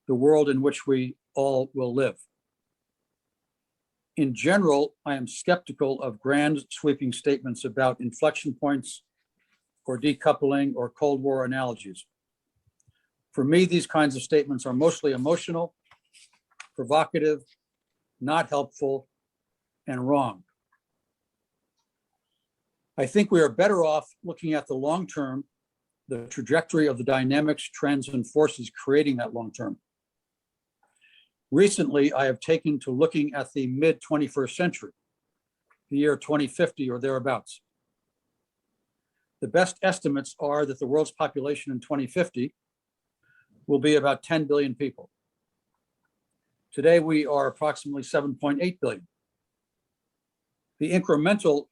S6: the world in which we all will live. In general, I am skeptical of grand sweeping statements about inflection points or decoupling or Cold War analogies. For me, these kinds of statements are mostly emotional, provocative, not helpful, and wrong. I think we are better off looking at the long term, the trajectory of the dynamics, trends, and forces creating that long term. Recently, I have taken to looking at the mid-21st century, the year 2050 or thereabouts. The best estimates are that the world's population in 2050 will be about 10 billion people. Today, we are approximately 7.8 billion. The incremental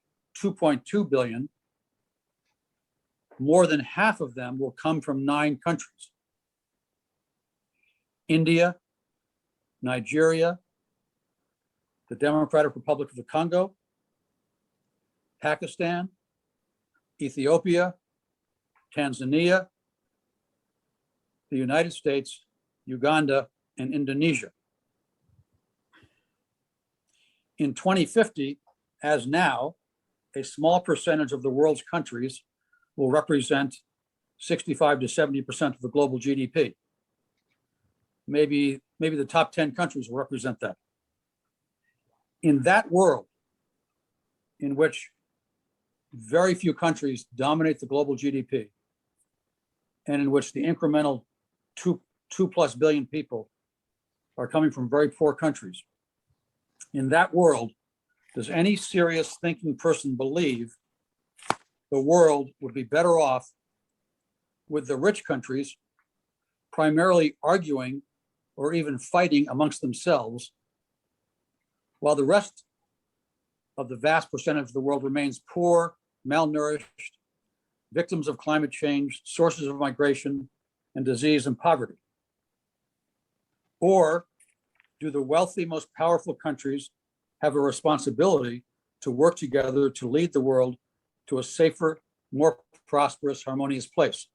S6: 2.2 billion, more than half of them will come from 9 countries: India, Nigeria, the Democratic Republic of the Congo, Pakistan, Ethiopia, Tanzania, the United States, Uganda, and Indonesia. In 2050, as now, a small percentage of the world's countries will represent 65 to 70% of the global GDP. Maybe the top 10 countries will represent that. In that world, in which very few countries dominate the global GDP, and in which the incremental 2+ billion people are coming from very poor countries, in that world, does any serious thinking person believe the world would be better off with the rich countries primarily arguing or even fighting amongst themselves, while the rest of the vast percentage of the world remains poor, malnourished, victims of climate change, sources of migration, and disease and poverty? Or do the wealthy, most powerful countries have a responsibility to work together to lead the world to a safer, more prosperous, harmonious place?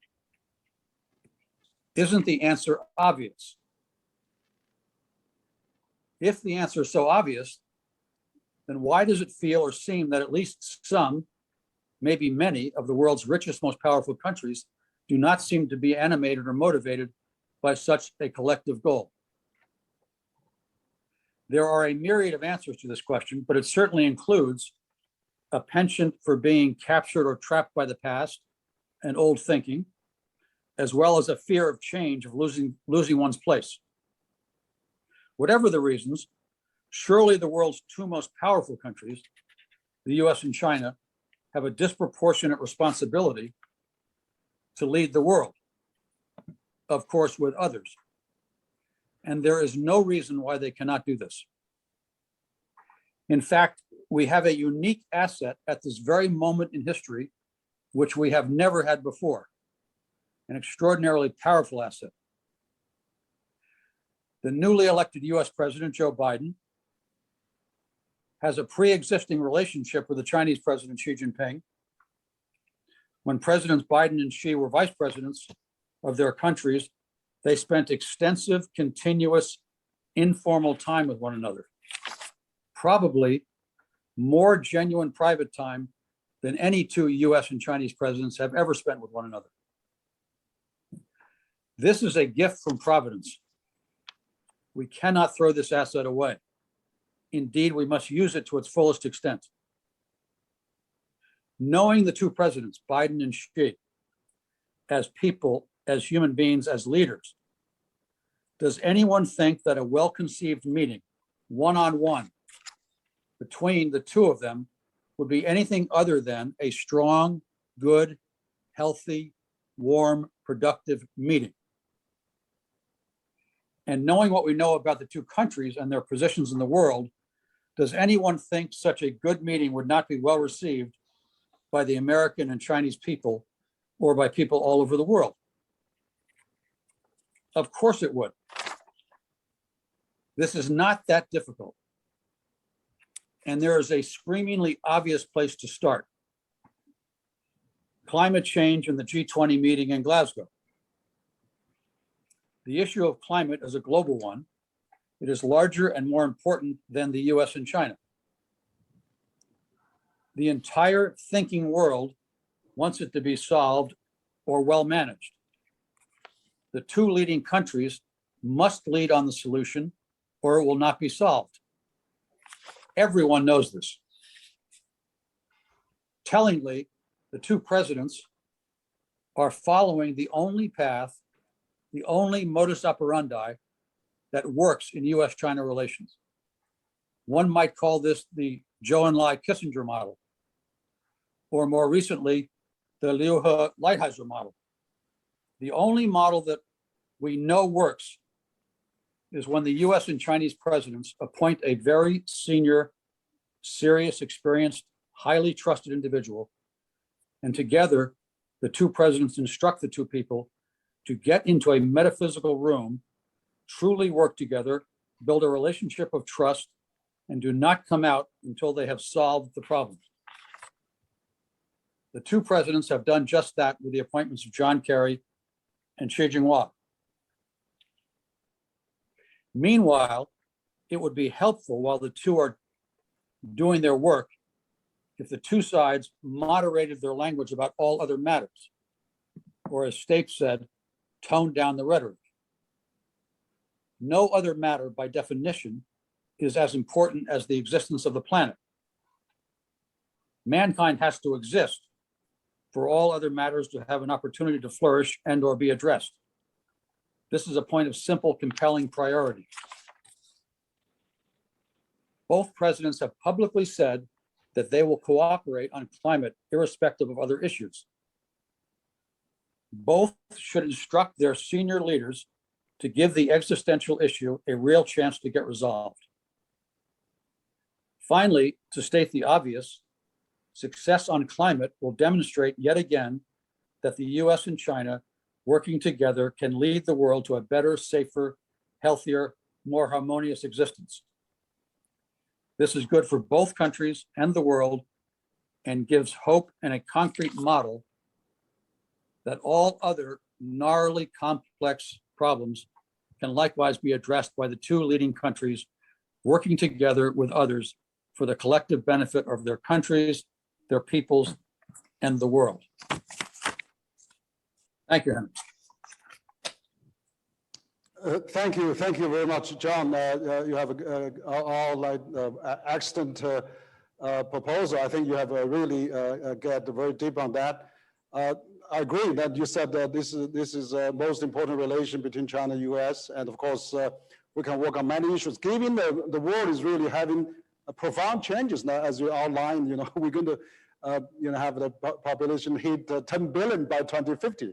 S6: Isn't the answer obvious? If the answer is so obvious, then why does it feel or seem that at least some, maybe many, of the world's richest, most powerful countries do not seem to be animated or motivated by such a collective goal? There are a myriad of answers to this question, but it certainly includes a penchant for being captured or trapped by the past and old thinking, as well as a fear of change, of losing one's place. Whatever the reasons, surely the world's 2 most powerful countries, the US and China, have a disproportionate responsibility to lead the world, of course, with others. And there is no reason why they cannot do this. In fact, we have a unique asset at this very moment in history, which we have never had before, an extraordinarily powerful asset. The newly elected US President, Joe Biden, has a pre-existing relationship with the Chinese President, Xi Jinping. When Presidents Biden and Xi were vice presidents of their countries, they spent extensive, continuous, informal time with one another. Probably more genuine private time than any two US and Chinese presidents have ever spent with one another. This is a gift from Providence. We cannot throw this asset away. Indeed, we must use it to its fullest extent. Knowing the two presidents, Biden and Xi, as people, as human beings, as leaders, does anyone think that a well-conceived meeting, one-on-one, between the two of them would be anything other than a strong, good, healthy, warm, productive meeting? And knowing what we know about the two countries and their positions in the world, does anyone think such a good meeting would not be well received by the American and Chinese people, or by people all over the world? Of course it would. This is not that difficult. And there is a screamingly obvious place to start. Climate change and the G20 meeting in Glasgow. The issue of climate is a global one. It is larger and more important than the US and China. The entire thinking world wants it to be solved or well managed. The two leading countries must lead on the solution or it will not be solved. Everyone knows this. Tellingly, the two presidents are following the only path, the only modus operandi that works in US-China relations. One might call this the Zhou Enlai Kissinger model, or more recently, the Liu He Lighthizer model. The only model that we know works is when the US and Chinese presidents appoint a very senior, serious, experienced, highly trusted individual, and together, the two presidents instruct the two people to get into a metaphysical room, truly work together, build a relationship of trust, and do not come out until they have solved the problem. The two presidents have done just that with the appointments of John Kerry and Xi Jinping. Meanwhile, it would be helpful while the two are doing their work if the two sides moderated their language about all other matters, or as Stapes said, toned down the rhetoric. No other matter by definition is as important as the existence of the planet. Mankind has to exist for all other matters to have an opportunity to flourish and or be addressed. This is a point of simple, compelling priority. Both presidents have publicly said that they will cooperate on climate irrespective of other issues. Both should instruct their senior leaders to give the existential issue a real chance to get resolved. Finally, to state the obvious, success on climate will demonstrate yet again that the US and China working together can lead the world to a better, safer, healthier, more harmonious existence. This is good for both countries and the world and gives hope and a concrete model that all other gnarly, complex problems can likewise be addressed by the two leading countries working together with others for the collective benefit of their countries, their peoples, and the world. Thank you, Henry.
S2: Thank you very much, John. You have excellent proposal. I think you have really get very deep on that. I agree that you said that this is the most important relation between China and US, and of course we can work on many issues. Given the world is really having profound changes now, as you outlined, we're going to have the population hit 10 billion by 2050.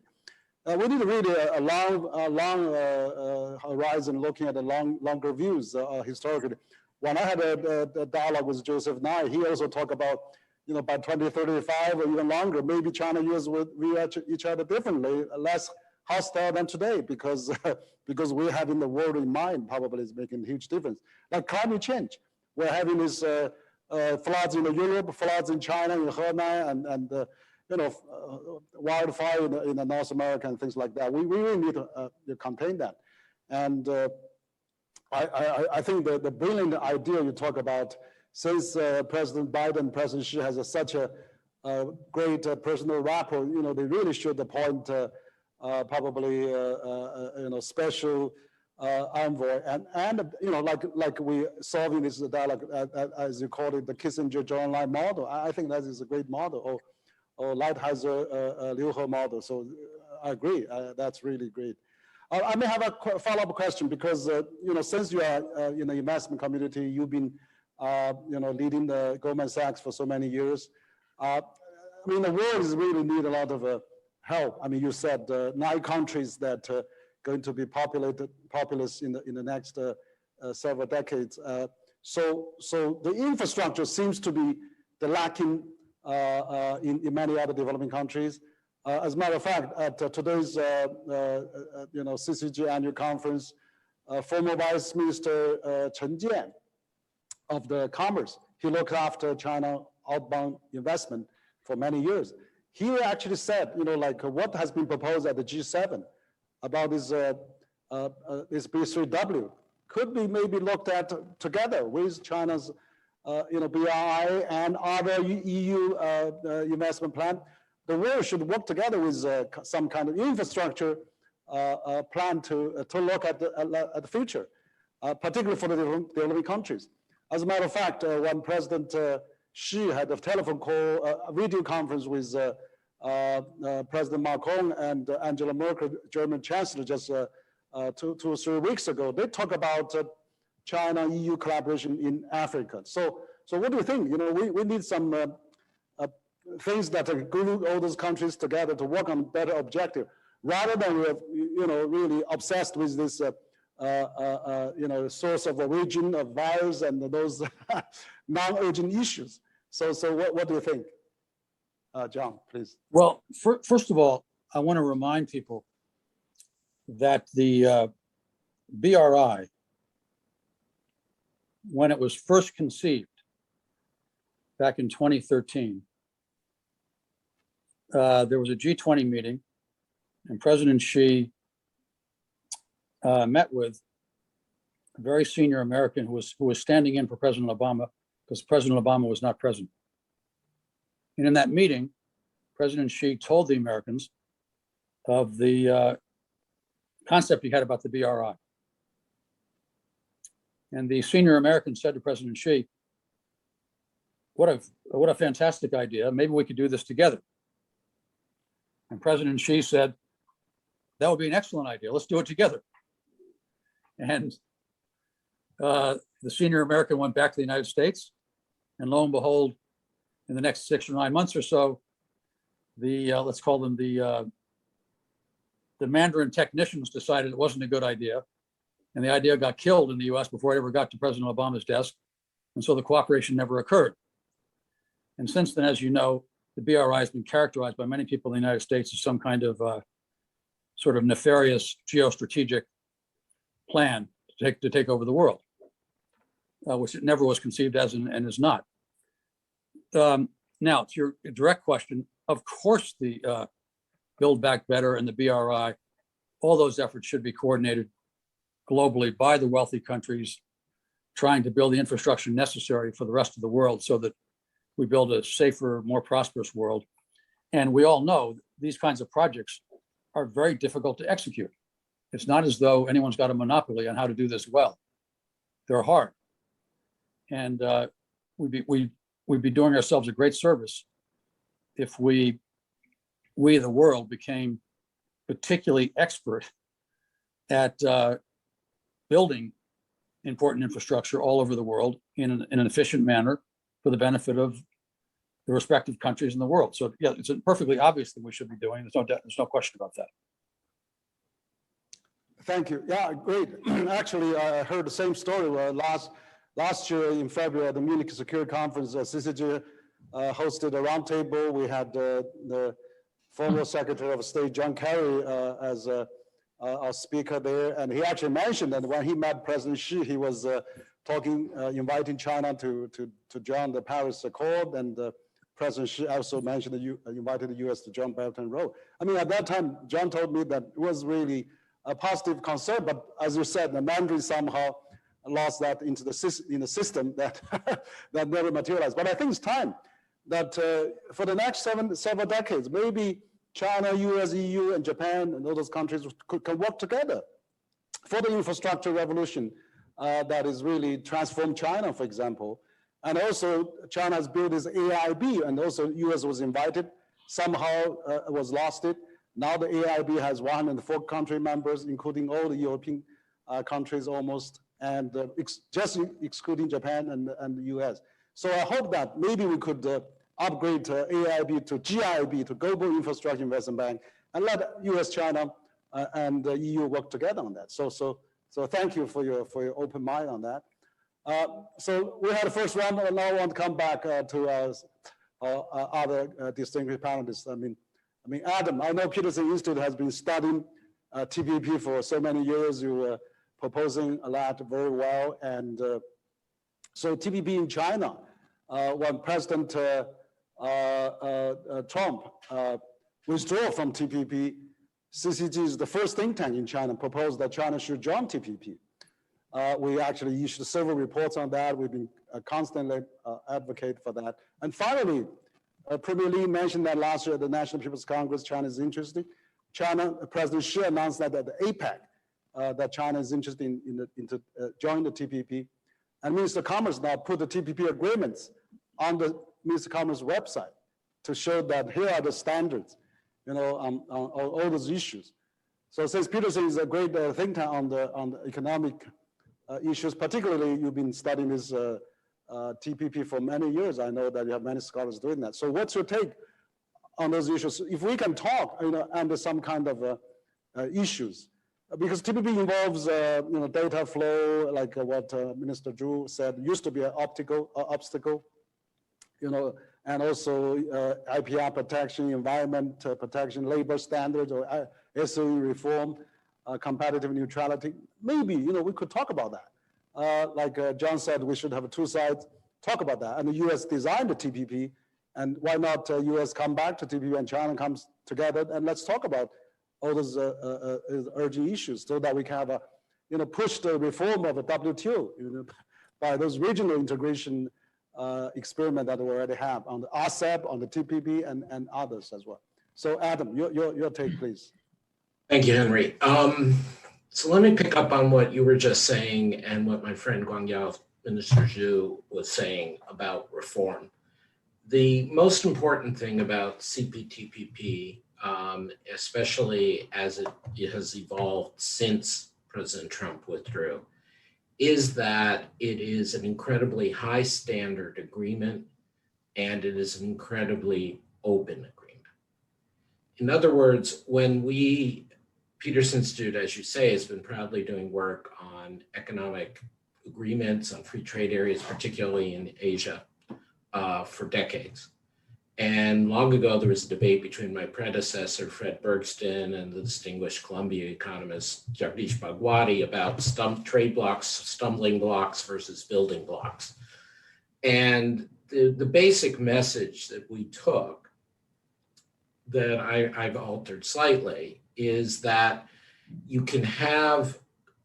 S2: We need really a long horizon, looking at the longer views historically. when I had a dialogue with Joseph Nye, he also talked about, by 2035 or even longer, maybe China and US will view each other differently, less hostile than today, because because we're having the world in mind. Probably is making a huge difference. Like climate change, we're having this floods in Europe, floods in China, in Henan, and wildfire in North America and things like that. We really need to contain that. And I think the brilliant idea you talk about, since President Biden, President Xi has such a great personal rapport, they really should appoint probably special envoy, and like we solving this dialogue, as you call it, the Kissinger John Line model. I think that is a great model, or Lighthizer Liu He model. So I agree, that's really great. I may have a follow-up question, because since you are in the investment community, you've been leading the Goldman Sachs for so many years. I mean, the world is really need a lot of help. I mean, you said 9 countries that going to be populous in the next several decades. So the infrastructure seems to be the lacking in many other developing countries. As a matter of fact, at today's CCG annual conference, former Vice Minister Chen Jian of the Commerce, he looked after China outbound investment for many years. He actually said, what has been proposed at the G7 about this B3W could be maybe looked at together with China's BRI and other EU investment plan. The world should work together with some kind of infrastructure plan to look at the future, particularly for the developing countries. As a matter of fact, when President Xi had a telephone call, a video conference with President Macron and Angela Merkel, German Chancellor, just 2 or 3 weeks ago, they talk about China-EU collaboration in Africa. So what do you think? We need some things that glue all those countries together to work on better objective, rather than really obsessed with this source of origin of virus and those non-urgent issues. So what do you think? John, please.
S6: Well, first of all, I want to remind people that the BRI, when it was first conceived back in 2013, there was a G20 meeting, and President Xi met with a very senior American who was standing in for President Obama, because President Obama was not present. And in that meeting, President Xi told the Americans of the concept he had about the BRI. And the senior American said to President Xi, what a fantastic idea. Maybe we could do this together. And President Xi said, that would be an excellent idea. Let's do it together. And the senior American went back to the United States, and lo and behold, in the next 6 or 9 months or so, the let's call them the Mandarin technicians decided it wasn't a good idea, and the idea got killed in the U.S. before it ever got to President Obama's desk, and so the cooperation never occurred. And since then, as you know, the BRI has been characterized by many people in the United States as some kind of sort of nefarious geostrategic plan to take over the world, which it never was conceived as and is not. Now, to your direct question, of course, the Build Back Better and the BRI, all those efforts should be coordinated globally by the wealthy countries trying to build the infrastructure necessary for the rest of the world so that we build a safer, more prosperous world. And we all know these kinds of projects are very difficult to execute. It's not as though anyone's got a monopoly on how to do this well. They're hard. And we'd be doing ourselves a great service if we the world, became particularly expert at building important infrastructure all over the world in an efficient manner for the benefit of the respective countries in the world. So yeah, it's a perfectly obvious thing we should be doing. There's no question about that.
S2: Thank you. Yeah, great. Actually, I heard the same story last last year in February, the Munich Security Conference, CCG hosted a roundtable. We had the former Secretary of State John Kerry as a speaker there, and he actually mentioned that when he met President Xi, he was inviting China to join the Paris Accord, and President Xi also mentioned that invited the U.S. to join Belt and Road. I mean, at that time, John told me that it was really a positive concern, but as you said, the Mandarin somehow lost that into the system that that never materialized. But I think it's time that for the next several decades, maybe China, US, EU, and Japan, and all those countries can work together for the infrastructure revolution that is really transformed China, for example. And also, China has built this AIB, and also US was invited, somehow was lost it. Now the AIB has 104 country members, including all the European countries almost, and just excluding Japan and the US. So I hope that maybe we could upgrade AIB to GIB, to Global Infrastructure Investment Bank, and let US, China, and the EU work together on that. So thank you for your open mind on that. So we had the first round, and now I want to come back to other distinguished panelists. I mean, Adam, I know Peterson Institute has been studying TPP for so many years. You were proposing a lot very well, and so TPP in China, when President Trump withdrew from TPP, CCG is the first think tank in China, proposed that China should join TPP. We actually issued several reports on that. We've been constantly advocate for that. And finally, Premier Li mentioned that last year at the National People's Congress, China is interested. President Xi announced that at the APEC, that China is interested in joining the TPP. And Minister of Commerce now put the TPP agreements on the Minister of Commerce website to show that here are the standards, on all those issues. So since Peterson is a great think tank on the economic issues, particularly you've been studying this TPP for many years. I know that you have many scholars doing that. So what's your take on those issues? If we can talk, under some kind of issues, because TPP involves, data flow, like what Minister Zhu said, used to be an obstacle, and also IPR protection, environment protection, labor standards, or SOE reform, competitive neutrality. Maybe, we could talk about that. Like John said, we should have two sides talk about that. And the US designed the TPP, and why not US come back to TPP and China comes together, and let's talk about all those urgent issues so that we can have push the reform of the WTO, by those regional integration experiment that we already have on the RCEP, on the TPP, and others as well. So Adam, your take, please.
S3: Thank you, Henry. So let me pick up on what you were just saying and what my friend Guangyao, Minister Zhu, was saying about reform. The most important thing about CPTPP, especially as it has evolved since President Trump withdrew, is that it is an incredibly high standard agreement, and it is an incredibly open agreement. In other words, when Peterson Institute, as you say, has been proudly doing work on economic agreements on free trade areas, particularly in Asia, for decades. And long ago, there was a debate between my predecessor, Fred Bergston, and the distinguished Columbia economist, Jagdish Bhagwati, about trade blocks, stumbling blocks versus building blocks. And the basic message that we took, that I've altered slightly, is that you can have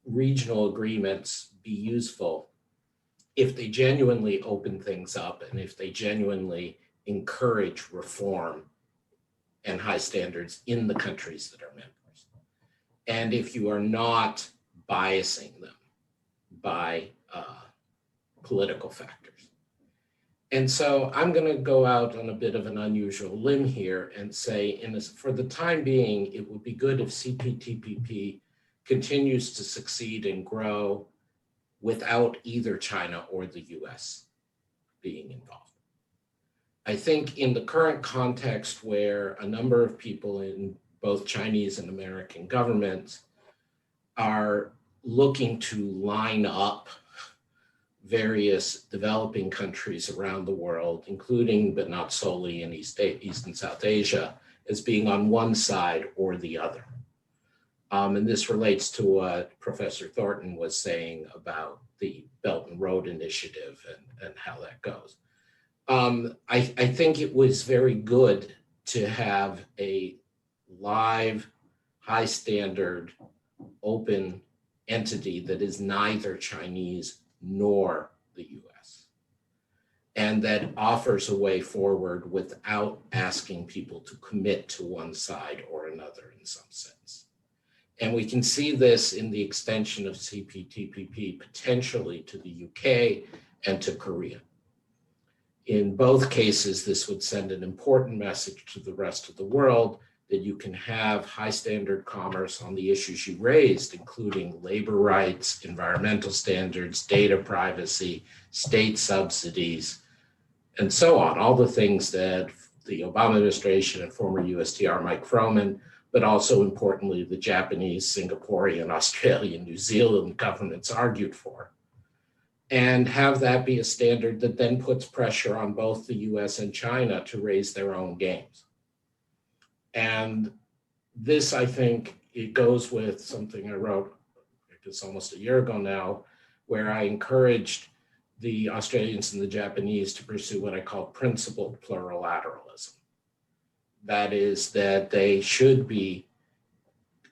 S3: regional agreements be useful if they genuinely open things up and if they genuinely encourage reform and high standards in the countries that are members. And if you are not biasing them by political factors. And so I'm going to go out on a bit of an unusual limb here and say, for the time being, it would be good if CPTPP continues to succeed and grow without either China or the US being involved. I think in the current context where a number of people in both Chinese and American governments are looking to line up various developing countries around the world, including but not solely in East and South Asia, as being on one side or the other. And this relates to what Professor Thornton was saying about the Belt and Road Initiative and how that goes. I think it was very good to have a live, high standard, open entity that is neither Chinese nor the US, and that offers a way forward without asking people to commit to one side or another in some sense. And we can see this in the extension of CPTPP potentially to the UK and to Korea. In both cases, this would send an important message to the rest of the world that you can have high standard commerce on the issues you raised, including labor rights, environmental standards, data privacy, state subsidies, and so on. All the things that the Obama administration and former USTR Mike Froman, but also importantly, the Japanese, Singaporean, Australian, New Zealand governments argued for. And have that be a standard that then puts pressure on both the US and China to raise their own games. And this, I think, it goes with something I wrote, it's almost a year ago now, where I encouraged the Australians and the Japanese to pursue what I call principled plurilateralism. That is, that they should be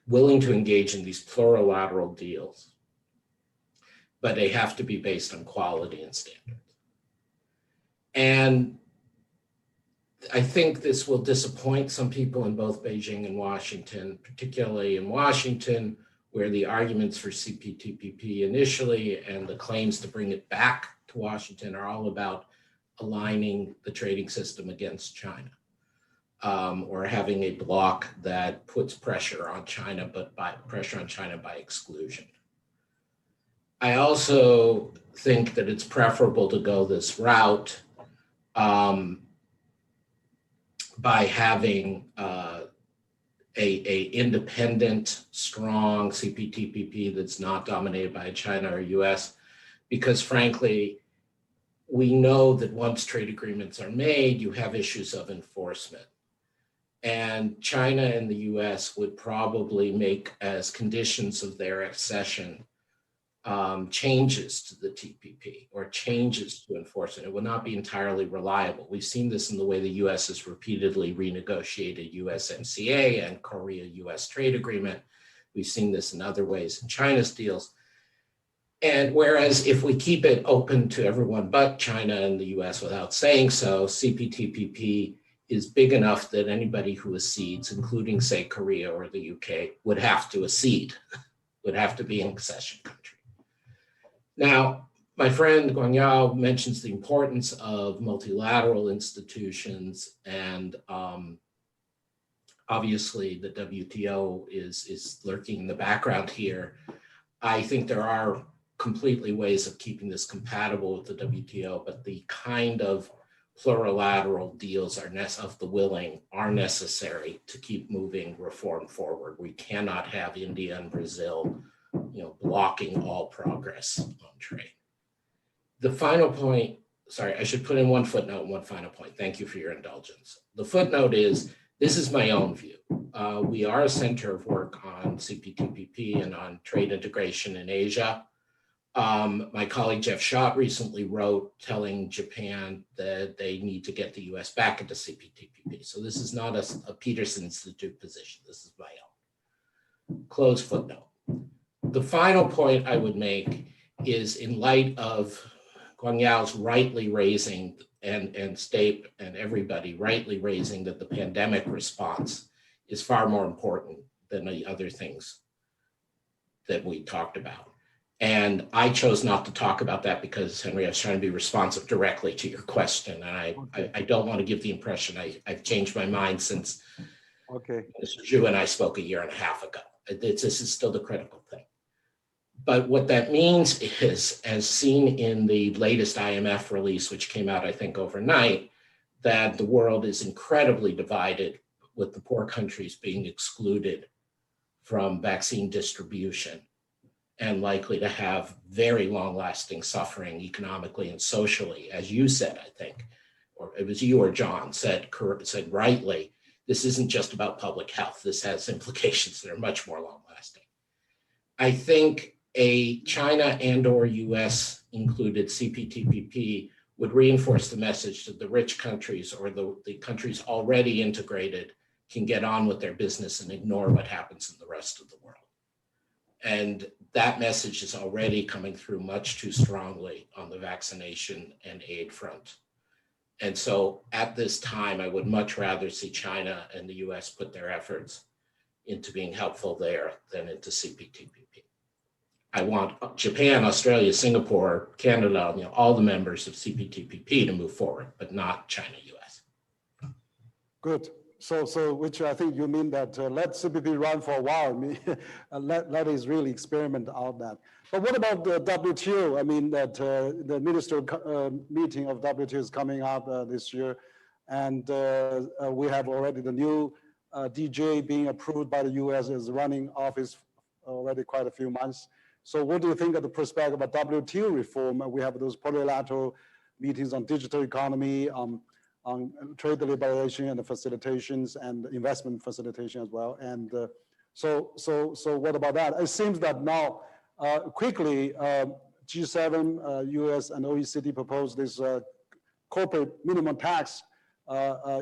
S3: willing to engage in these plurilateral deals, but they have to be based on quality and standards. And I think this will disappoint some people in both Beijing and Washington, particularly in Washington, where the arguments for CPTPP initially and the claims to bring it back to Washington are all about aligning the trading system against China, or having a bloc that puts pressure on China, but by exclusion. I also think that it's preferable to go this route by having a independent, strong CPTPP that's not dominated by China or US, because frankly, we know that once trade agreements are made, you have issues of enforcement. And China and the US would probably make as conditions of their accession changes to the TPP or changes to enforcement. It will not be entirely reliable. We've seen this in the way the US has repeatedly renegotiated USMCA and Korea-US trade agreement. We've seen this in other ways in China's deals. And whereas if we keep it open to everyone but China and the US without saying so, CPTPP is big enough that anybody who accedes, including say Korea or the UK, would have to accede, would have to be an accession country. Now, my friend Guangyao mentions the importance of multilateral institutions, and obviously the WTO is lurking in the background here. I think there are completely ways of keeping this compatible with the WTO, but the kind of plurilateral deals of the willing are necessary to keep moving reform forward. We cannot have India and Brazil blocking all progress on trade. The final point, sorry, I should put in one footnote and one final point. Thank you for your indulgence. The footnote is, this is my own view. We are a center of work on CPTPP and on trade integration in Asia. My colleague Jeff Schott recently wrote telling Japan that they need to get the US back into CPTPP. So this is not a Peterson Institute position. This is my own. Close footnote. The final point I would make is, in light of Guangyao's rightly raising and Stape and everybody rightly raising that the pandemic response is far more important than the other things that we talked about. And I chose not to talk about that because, Henry, I was trying to be responsive directly to your question. And I don't want to give the impression I've changed my mind since Mr. Zhu and I spoke a year and a half ago. This is still the critical thing. But what that means is, as seen in the latest IMF release, which came out, I think, overnight, that the world is incredibly divided, with the poor countries being excluded from vaccine distribution. and likely to have very long-lasting suffering economically and socially. As you said, I think, or it was you or John said rightly, this isn't just about public health. This has implications that are much more long-lasting. I think a China and or US included CPTPP would reinforce the message that the rich countries or the countries already integrated can get on with their business and ignore what happens in the rest of the world. And that message is already coming through much too strongly on the vaccination and aid front. And so at this time, I would much rather see China and the US put their efforts into being helpful there than into CPTPP. I want Japan, Australia, Singapore, Canada, all the members of CPTPP to move forward, but not China, US.
S2: Good. So which I think you mean that let CPP run for a while, let us really experiment out that. But what about the WTO? I mean that the ministerial meeting of WTO is coming up this year, and we have already the new DJ being approved by the US is running office already quite a few months. So what do you think of the prospect of WTO reform? We have those multilateral meetings on digital economy, on trade liberation and the facilitations and investment facilitation as well. And so what about that? It seems that now quickly G7, US and OECD proposed this corporate minimum tax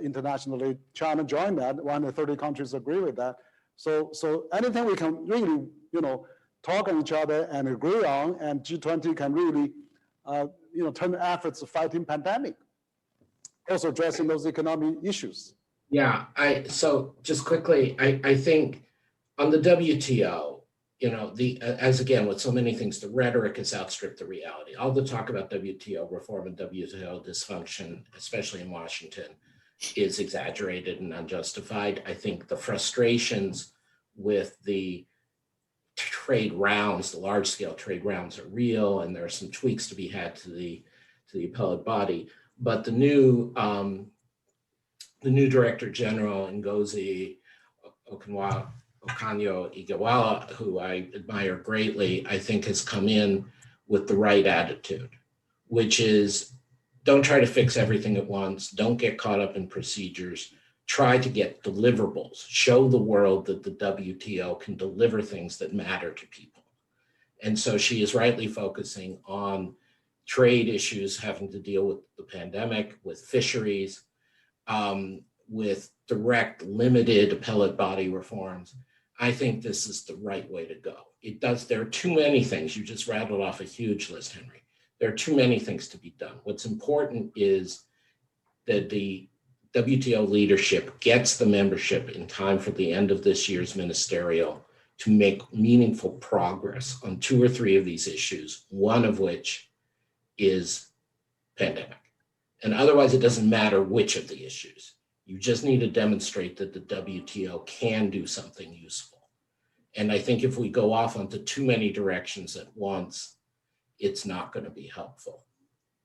S2: internationally. China joined that, 130 countries agree with that. So anything we can really, talk on each other and agree on, and G20 can really, turn efforts to fighting pandemic. Also addressing those economic issues.
S3: Yeah, so just quickly, I think on the WTO, as again, with so many things, the rhetoric has outstripped the reality. All the talk about WTO reform and WTO dysfunction, especially in Washington, is exaggerated and unjustified. I think the frustrations with the trade rounds, the large scale trade rounds are real, and there are some tweaks to be had to the appellate body. But the new Director General, Ngozi Okonjo-Iweala, who I admire greatly, I think has come in with the right attitude, which is don't try to fix everything at once. Don't get caught up in procedures. Try to get deliverables. Show the world that the WTO can deliver things that matter to people. And so she is rightly focusing on trade issues having to deal with the pandemic, with fisheries, with direct, limited appellate body reforms. I think this is the right way to go. There are too many things. You just rattled off a huge list, Henry. There are too many things to be done. What's important is that the WTO leadership gets the membership in time for the end of this year's ministerial to make meaningful progress on 2 or 3 of these issues, one of which is pandemic. And otherwise, it doesn't matter which of the issues. You just need to demonstrate that the WTO can do something useful. And I think if we go off onto too many directions at once, it's not going to be helpful.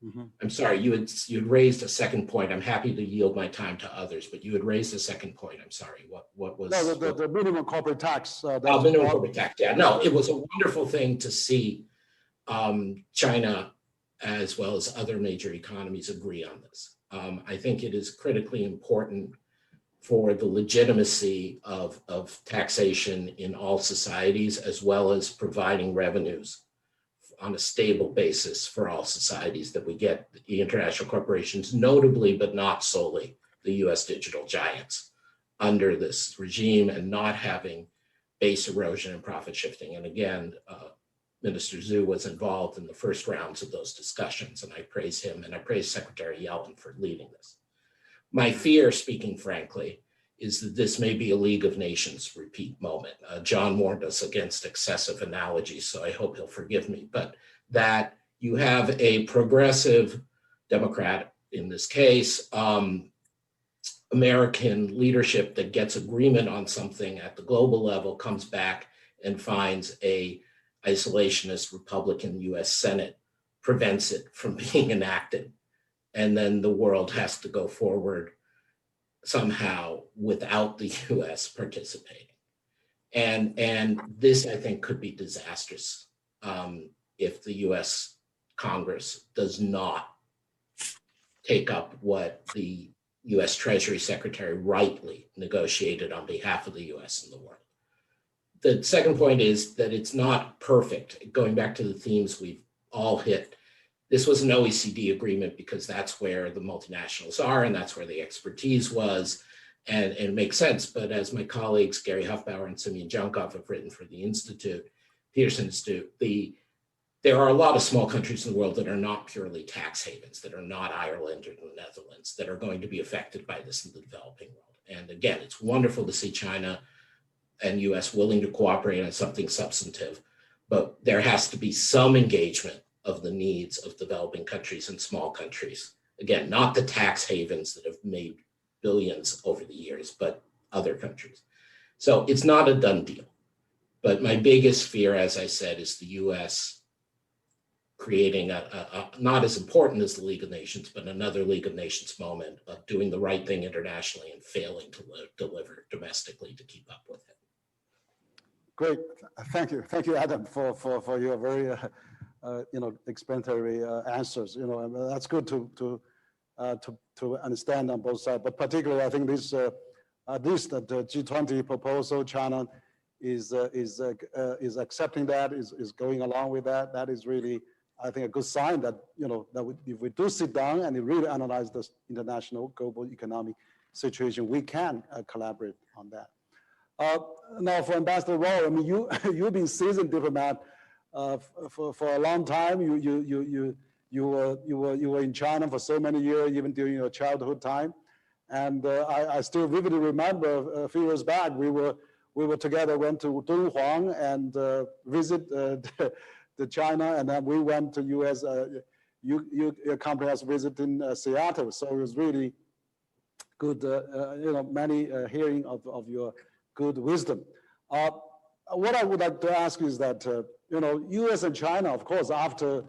S3: Mm-hmm. I'm sorry, you had raised a second point. I'm happy to yield my time to others, but you had raised a second point. I'm sorry. What was
S2: the minimum corporate tax?
S3: Minimum corporate tax. Yeah, no, it was a wonderful thing to see China as well as other major economies agree on this. I think it is critically important for the legitimacy of taxation in all societies, as well as providing revenues on a stable basis for all societies, that we get the international corporations, notably but not solely the US digital giants, under this regime and not having base erosion and profit shifting. And again, Minister Zhu was involved in the first rounds of those discussions, and I praise him, and I praise Secretary Yellen for leading this. My fear, speaking frankly, is that this may be a League of Nations repeat moment. John warned us against excessive analogies, so I hope he'll forgive me, but that you have a progressive Democrat, in this case, American leadership that gets agreement on something at the global level, comes back and finds a isolationist Republican US Senate prevents it from being enacted. And then the world has to go forward somehow without the US participating. And this, I think, could be disastrous if the US Congress does not take up what the US Treasury Secretary rightly negotiated on behalf of the US and the world. The second point is that it's not perfect. Going back to the themes we've all hit, this was an OECD agreement because that's where the multinationals are and that's where the expertise was, and it makes sense. But as my colleagues Gary Huffbauer and Simeon Junkov have written for the Peterson Institute, there are a lot of small countries in the world that are not purely tax havens, that are not Ireland or the Netherlands, that are going to be affected by this in the developing world. And again, it's wonderful to see China and US willing to cooperate on something substantive, but there has to be some engagement of the needs of developing countries and small countries. Again, not the tax havens that have made billions over the years, but other countries. So it's not a done deal. But my biggest fear, as I said, is the US creating a not as important as the League of Nations, but another League of Nations moment of doing the right thing internationally and failing to deliver domestically to keep up with it.
S2: Great, thank you, Adam, for your very explanatory answers. That's good to understand on both sides. But particularly, I think this at least the G20 proposal, China is accepting that, is going along with that. That is really, I think, a good sign that if we do sit down and really analyze this international global economic situation, we can collaborate on that. Now, for Ambassador Rowe, I mean, you've been seasoned diplomat for a long time. You were in China for so many years, even during your childhood time. And I still vividly remember a few years back, we were together, went to Dunhuang and visit the China, and then we went to US. Your company has visited in Seattle, so it was really good. Many hearing of your good wisdom. What I would like to ask is that US and China, of course, after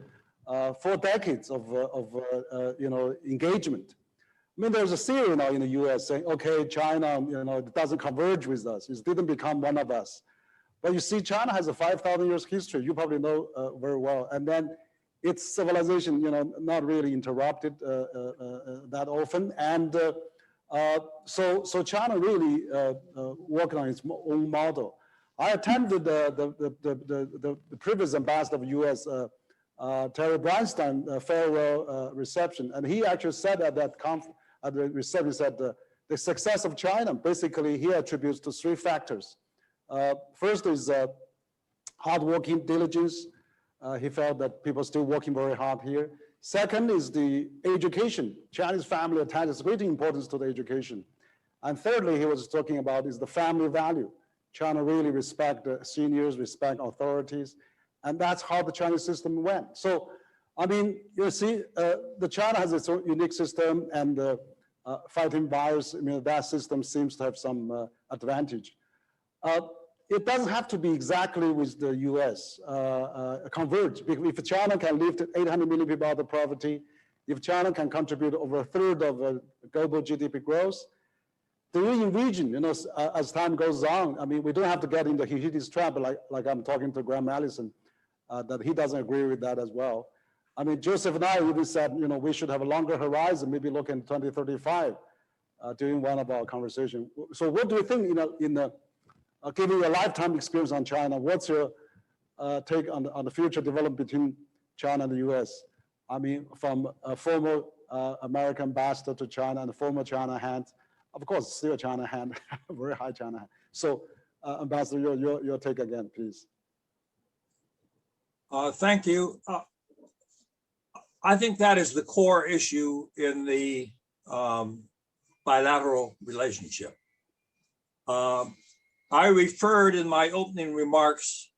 S2: 4 decades of engagement. I mean, there's a theory now in the US saying, okay, China, it doesn't converge with us. It didn't become one of us. But you see, China has a 5,000 years history. You probably know very well. And then its civilization, not really interrupted that often. And so China really working on its own model. I attended the previous ambassador of US, Terry Breinstein, farewell reception, and he actually said at that conference, at the reception, said the success of China basically he attributes to 3 factors. First is hardworking diligence. He felt that people are still working very hard here. Second is the education. Chinese family attaches great importance to the education. And thirdly, he was talking about is the family value. China really respect seniors, respect authorities. And that's how the Chinese system went. So, I mean, you see, the China has its own unique system, and fighting virus, that system seems to have some advantage. It doesn't have to be exactly with the US converge. If China can lift 800 million people out of poverty, if China can contribute over 1/3 of global GDP growth, the region, as time goes on, I mean, we don't have to get into Hihidi's trap, like I'm talking to Graham Allison, that he doesn't agree with that as well. I mean, Joseph and I even said, we should have a longer horizon, maybe look in 2035 during one of our conversations. So what do you think, given your lifetime experience on China, what's your take on the future development between China and the US? I mean, from a former American ambassador to China and a former China hand, of course, still China hand, very high China hand. So, Ambassador, your take again, please.
S4: Thank you. I think that is the core issue in the bilateral relationship. I referred in my opening remarks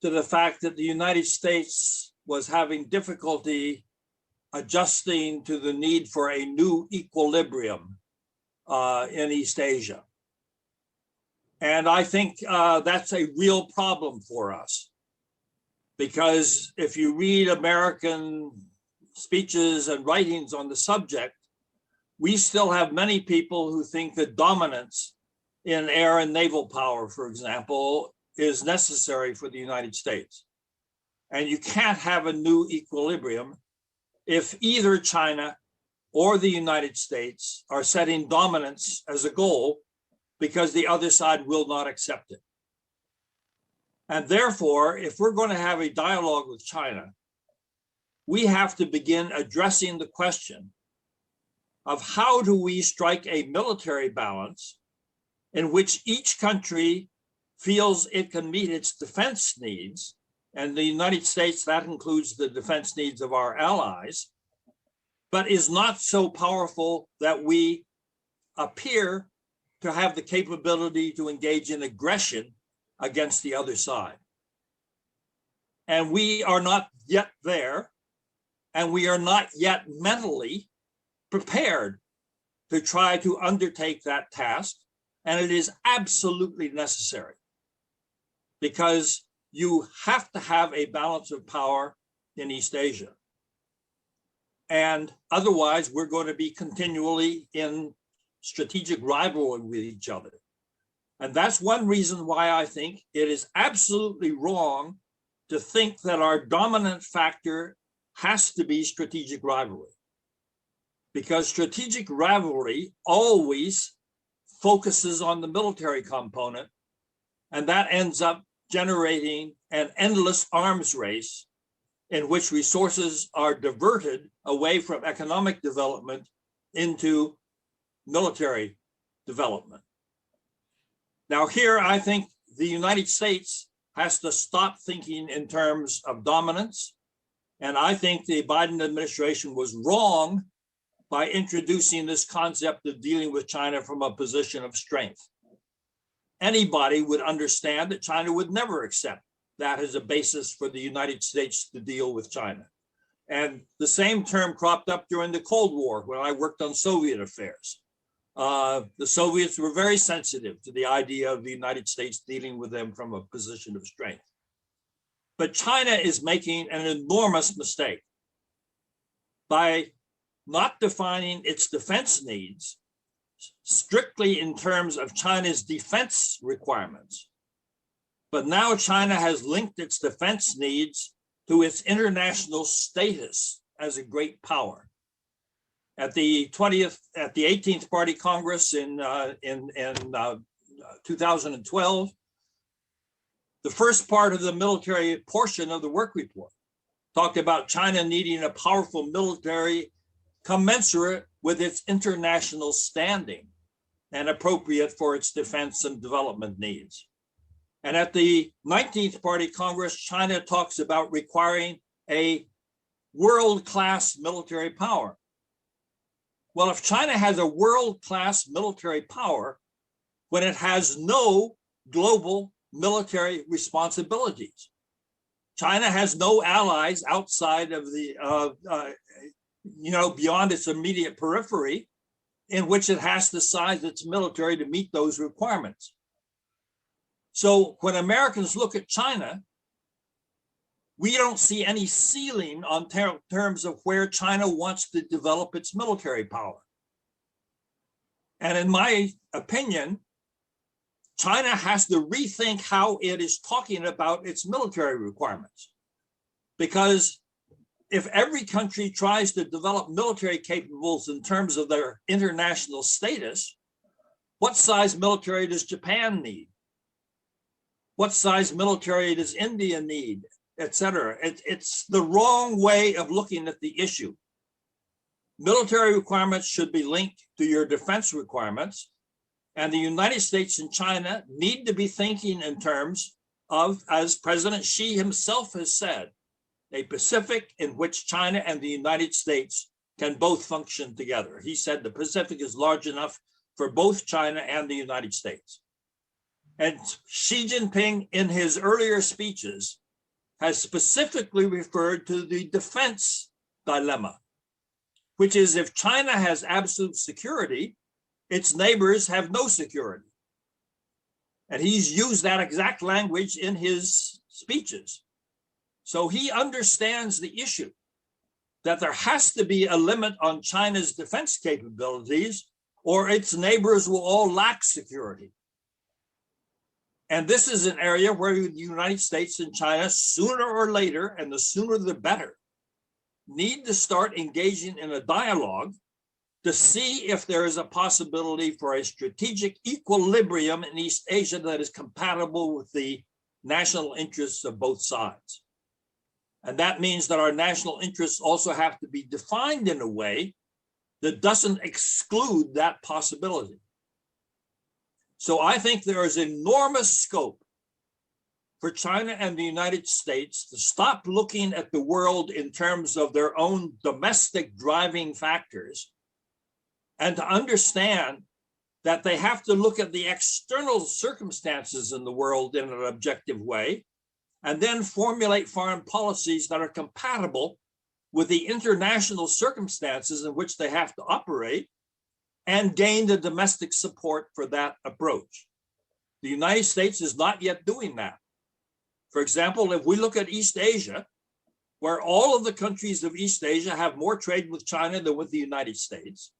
S4: to the fact that the United States was having difficulty adjusting to the need for a new equilibrium in East Asia. And I think that's a real problem for us, because if you read American speeches and writings on the subject, we still have many people who think that dominance in air and naval power, for example, is necessary for the United States. And you can't have a new equilibrium if either China or the United States are setting dominance as a goal, because the other side will not accept it. And therefore, if we're going to have a dialogue with China, we have to begin addressing the question of how do we strike a military balance in which each country feels it can meet its defense needs, and the United States, that includes the defense needs of our allies, but is not so powerful that we appear to have the capability to engage in aggression against the other side. And we are not yet there, and we are not yet mentally prepared to try to undertake that task. And it is absolutely necessary, because you have to have a balance of power in East Asia. And otherwise, we're going to be continually in strategic rivalry with each other. And that's one reason why I think it is absolutely wrong to think that our dominant factor has to be strategic rivalry. Because strategic rivalry always focuses on the military component, and that ends up generating an endless arms race in which resources are diverted away from economic development into military development. Now here, I think the United States has to stop thinking in terms of dominance. And I think the Biden administration was wrong by introducing this concept of dealing with China from a position of strength. Anybody would understand that China would never accept that as a basis for the United States to deal with China. And the same term cropped up during the Cold War when I worked on Soviet affairs. The Soviets were very sensitive to the idea of the United States dealing with them from a position of strength. But China is making an enormous mistake by not defining its defense needs strictly in terms of China's defense requirements. But now China has linked its defense needs to its international status as a great power. At the 18th Party Congress in 2012, the first part of the military portion of the work report talked about China needing a powerful military commensurate with its international standing and appropriate for its defense and development needs. And at the 19th Party Congress, China talks about requiring a world-class military power. Well, if China has a world-class military power when it has no global military responsibilities, China has no allies outside of the, beyond its immediate periphery, in which it has to size its military to meet those requirements. So when Americans look at China, we don't see any ceiling on terms of where China wants to develop its military power. And in my opinion, China has to rethink how it is talking about its military requirements. Because if every country tries to develop military capables in terms of their international status, what size military does Japan need? What size military does India need, et cetera? It's the wrong way of looking at the issue. Military requirements should be linked to your defense requirements, and the United States and China need to be thinking in terms of, as President Xi himself has said, a Pacific in which China and the United States can both function together. He said the Pacific is large enough for both China and the United States. And Xi Jinping, in his earlier speeches, has specifically referred to the defense dilemma, which is if China has absolute security, its neighbors have no security. And he's used that exact language in his speeches. So he understands the issue that there has to be a limit on China's defense capabilities, or its neighbors will all lack security. And this is an area where the United States and China, sooner or later, and the sooner the better, need to start engaging in a dialogue to see if there is a possibility for a strategic equilibrium in East Asia that is compatible with the national interests of both sides. And that means that our national interests also have to be defined in a way that doesn't exclude that possibility. So I think there is enormous scope for China and the United States to stop looking at the world in terms of their own domestic driving factors and to understand that they have to look at the external circumstances in the world in an objective way, and then formulate foreign policies that are compatible with the international circumstances in which they have to operate, and gain the domestic support for that approach. The United States is not yet doing that. For example, if we look at East Asia, where all of the countries of East Asia have more trade with China than with the United States,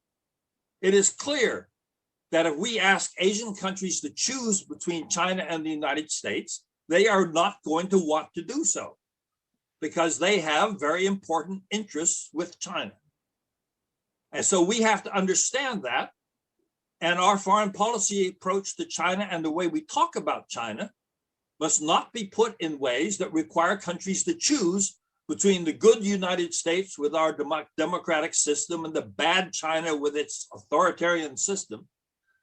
S4: it is clear that if we ask Asian countries to choose between China and the United States, they are not going to want to do so because they have very important interests with China. And so we have to understand that. And our foreign policy approach to China and the way we talk about China must not be put in ways that require countries to choose between the good United States with our democratic system and the bad China with its authoritarian system.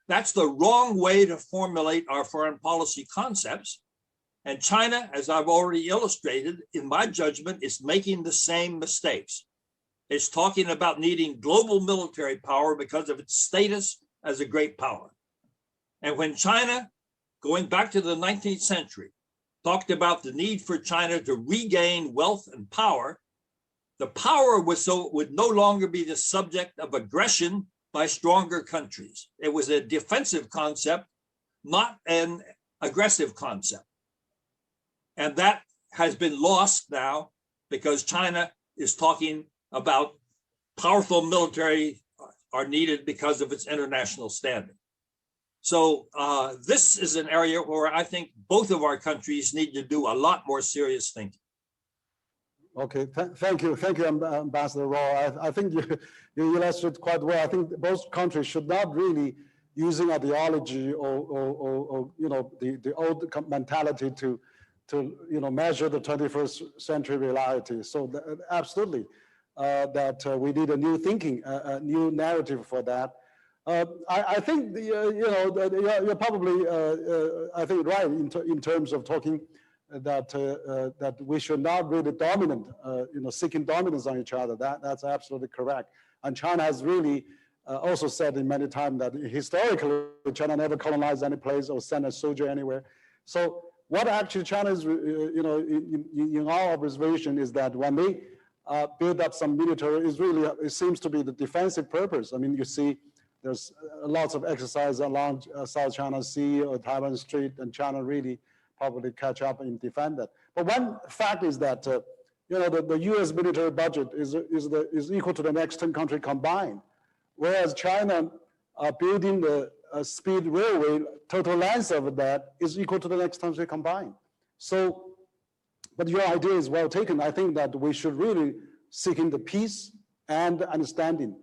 S4: That's the wrong way to formulate our foreign policy concepts. And China, as I've already illustrated, in my judgment, is making the same mistakes. It's talking about needing global military power because of its status as a great power. And when China, going back to the 19th century, talked about the need for China to regain wealth and power, the power would no longer be the subject of aggression by stronger countries. It was a defensive concept, not an aggressive concept. And that has been lost now because China is talking about powerful military are needed because of its international standing. So this is an area where I think both of our countries need to do a lot more serious thinking.
S2: Okay, thank you, Ambassador Raw. I think you illustrate quite well. I think both countries should not really using ideology or the old mentality to measure the 21st century reality. So absolutely, that we need a new thinking, a new narrative for that. I think you're probably I think right in terms of talking that we should not really dominant, seeking dominance on each other. That's absolutely correct. And China has really also said in many times that historically China never colonized any place or sent a soldier anywhere. So what actually China is, in our observation is that when they build up some military, it seems to be the defensive purpose. I mean, you see there's lots of exercise along South China Sea or Taiwan Strait, and China really probably catch up and defend that. But one fact is that the U.S. military budget is equal to the next 10 countries combined, whereas China building the speed railway, total length of that is equal to the next country combined. So, but your idea is well taken. I think that we should really seek in the peace and understanding.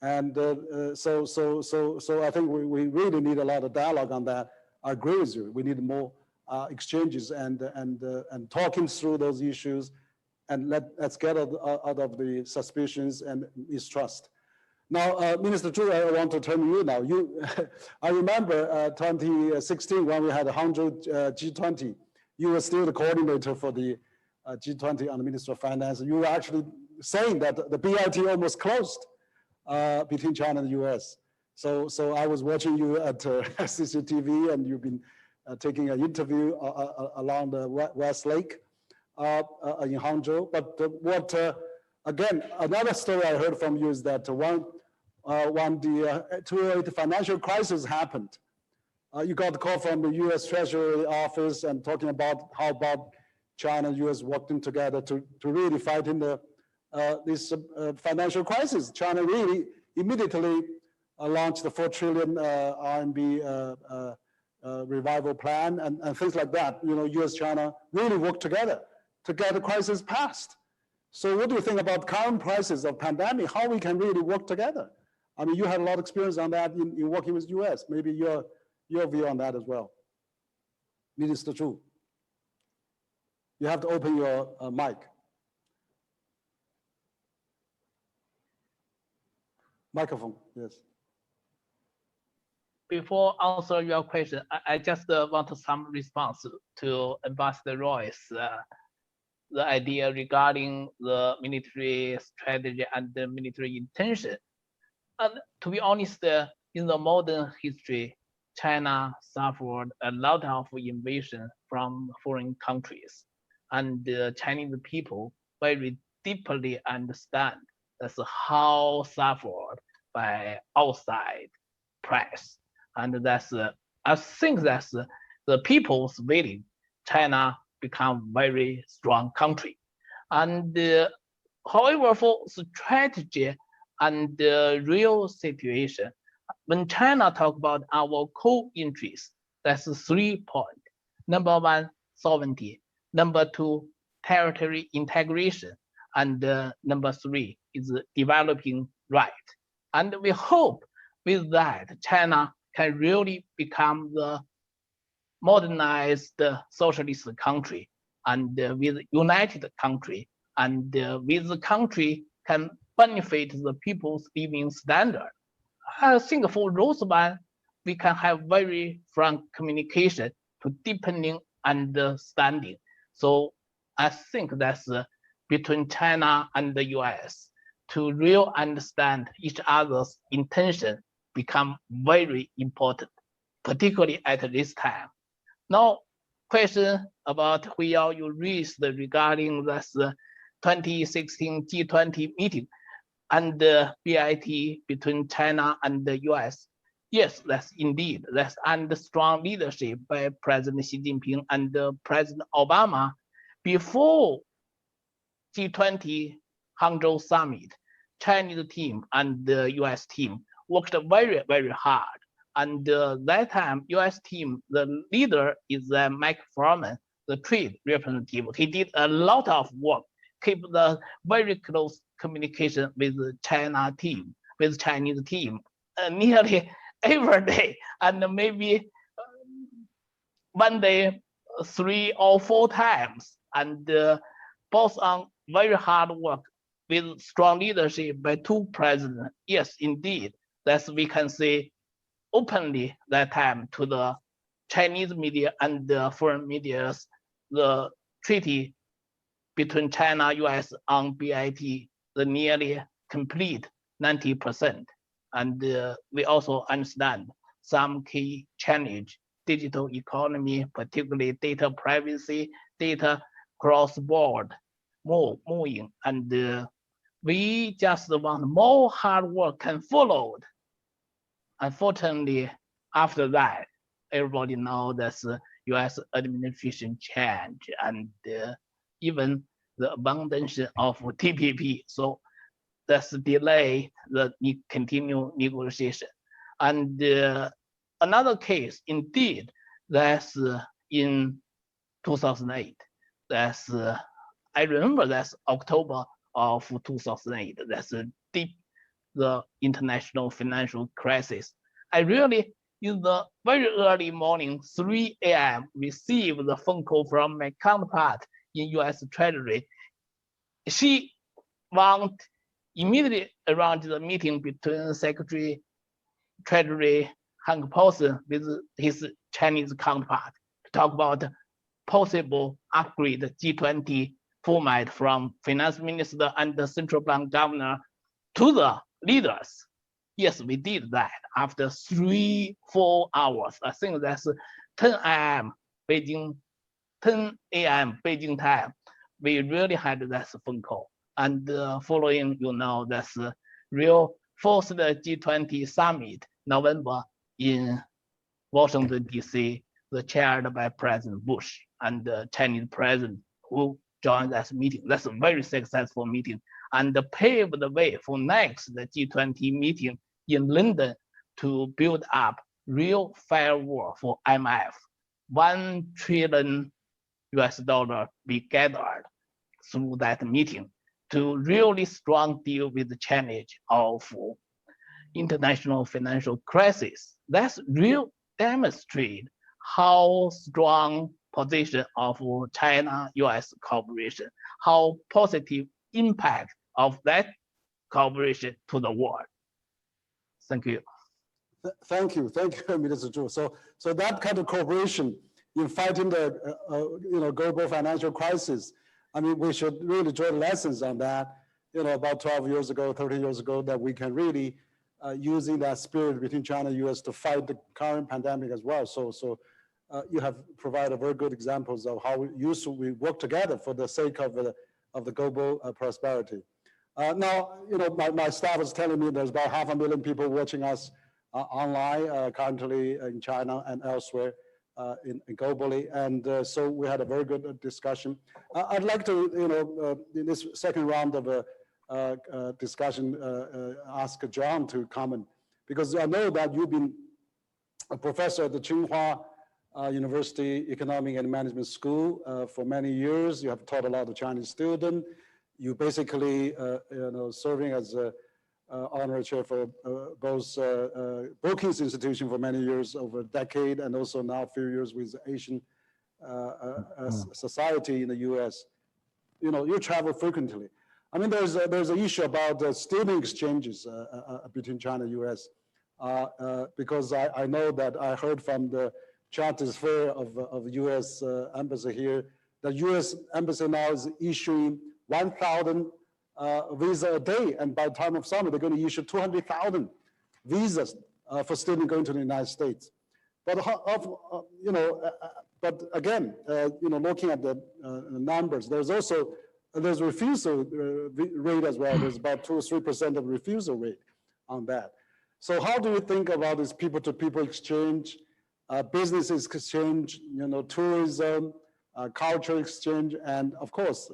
S2: And so I think we really need a lot of dialogue on that. I agree with you. We need more exchanges and talking through those issues, and let's get out of the suspicions and mistrust. Now, Minister Zhu, I want to turn to you now. I remember 2016 when we had the Hangzhou G20. You were still the coordinator for the G20 on the Minister of Finance. You were actually saying that the PIIE almost closed between China and the US. So I was watching you at CCTV, and you've been taking an interview along the West Lake in Hangzhou. But again, another story I heard from you is that when the 2008 financial crisis happened, you got a call from the US Treasury Office and talking about how about China and US working together to really fight in this financial crisis. China really immediately launched the 4 trillion RMB revival plan and things like that. You know, US-China really work together to get the crisis passed. So what do you think about current crisis of pandemic, how we can really work together? I mean, you had a lot of experience on that in working with US. Maybe your view on that as well. Minister Zhu, you have to open your mic. Microphone, yes.
S5: Before answer your question, I just want some response to Ambassador Roy's the idea regarding the military strategy and the military intention. And to be honest, in the modern history, China suffered a lot of invasion from foreign countries, and the Chinese people very deeply understand that's how suffered by outside press, and that's I think that's the people's willing China become very strong country, and however for strategy and the real situation, when China talk about our core interests, that's 3 points. Number 1, sovereignty. Number 2, territory integration. And number 3 is developing right. And we hope with that, China can really become the modernized socialist country and with united country, and with the country can benefit the people's living standard. I think for those one, we can have very frank communication to deepening understanding. So I think that's between China and the US to really understand each other's intention become very important, particularly at this time. Now, question about Huiyao you raised regarding this 2016 G20 meeting and the PIIE between China and the US. Yes, that's indeed. That's under strong leadership by President Xi Jinping and President Obama. Before G20 Hangzhou summit, Chinese team and the US team worked very, very hard. And that time, US team, the leader is Mike Furman, the trade representative. He did a lot of work, keep the very close communication with the China team, with Chinese team, nearly every day, and maybe one day 3 or 4 times, and both on very hard work with strong leadership by 2 presidents. Yes, indeed, that's we can say openly that time to the Chinese media and the foreign media, the treaty between China, US on PIIE, the nearly complete 90%. And we also understand some key challenge, digital economy, particularly data privacy, data cross-board moving. And we just want more hard work can follow. Unfortunately, after that, everybody knows that's US administration change and even the abundance of TPP. So that's delay the continue negotiation. And another case, indeed, that's in 2008. That's I remember that's October of 2008. That's the international financial crisis. I really, in the very early morning, 3 a.m., received the phone call from my counterpart in US Treasury. She want immediately around the meeting between Secretary Treasury Hank Posen with his Chinese counterpart to talk about possible upgrade G20 format from finance minister and the central bank governor to the leaders. Yes, we did that after 3-4 hours. I think that's 10 a.m. Beijing, 10 a.m. Beijing time. We really had that phone call. And following, that's real first G20 summit, November in Washington, D.C., chaired by President Bush and the Chinese president who joined that meeting. That's a very successful meeting and paved the way for next the G20 meeting in London to build up real firework for IMF. $1 trillion be gathered through that meeting to really strong deal with the challenge of international financial crisis. That's real demonstrate how strong position of China-US cooperation, how positive impact of that cooperation to the world. Thank you.
S2: Thank you, Mr. Zhu. So that kind of cooperation in fighting the global financial crisis, I mean, we should really draw lessons on that. About 12 years ago, 30 years ago, that we can really using that spirit between China and US to fight the current pandemic as well. So you have provided very good examples of how we work together for the sake of the global prosperity. Now, my staff is telling me there's about 500,000 people watching us online currently in China and elsewhere globally. And so we had a very good discussion. I'd like to, in this second round of discussion, ask John to comment, because I know that you've been a professor at the Tsinghua University Economic and Management School for many years. You have taught a lot of Chinese students. You basically, serving as a honorary chair for both Brookings institution for many years, over a decade, and also now a few years with Asian Society in the US. You travel frequently. I mean, there's an issue about student exchanges between China and US, because I know that I heard from the Charter Fair of US Embassy here, that US Embassy now is issuing 1,000 visa a day, and by the time of summer, they're going to issue 200,000 visas for students going to the United States. But but again, looking at the numbers, there's refusal rate as well. There's about 2 or 3% of refusal rate on that. So how do you think about this people-to-people exchange, business exchange, tourism, cultural exchange, and of course,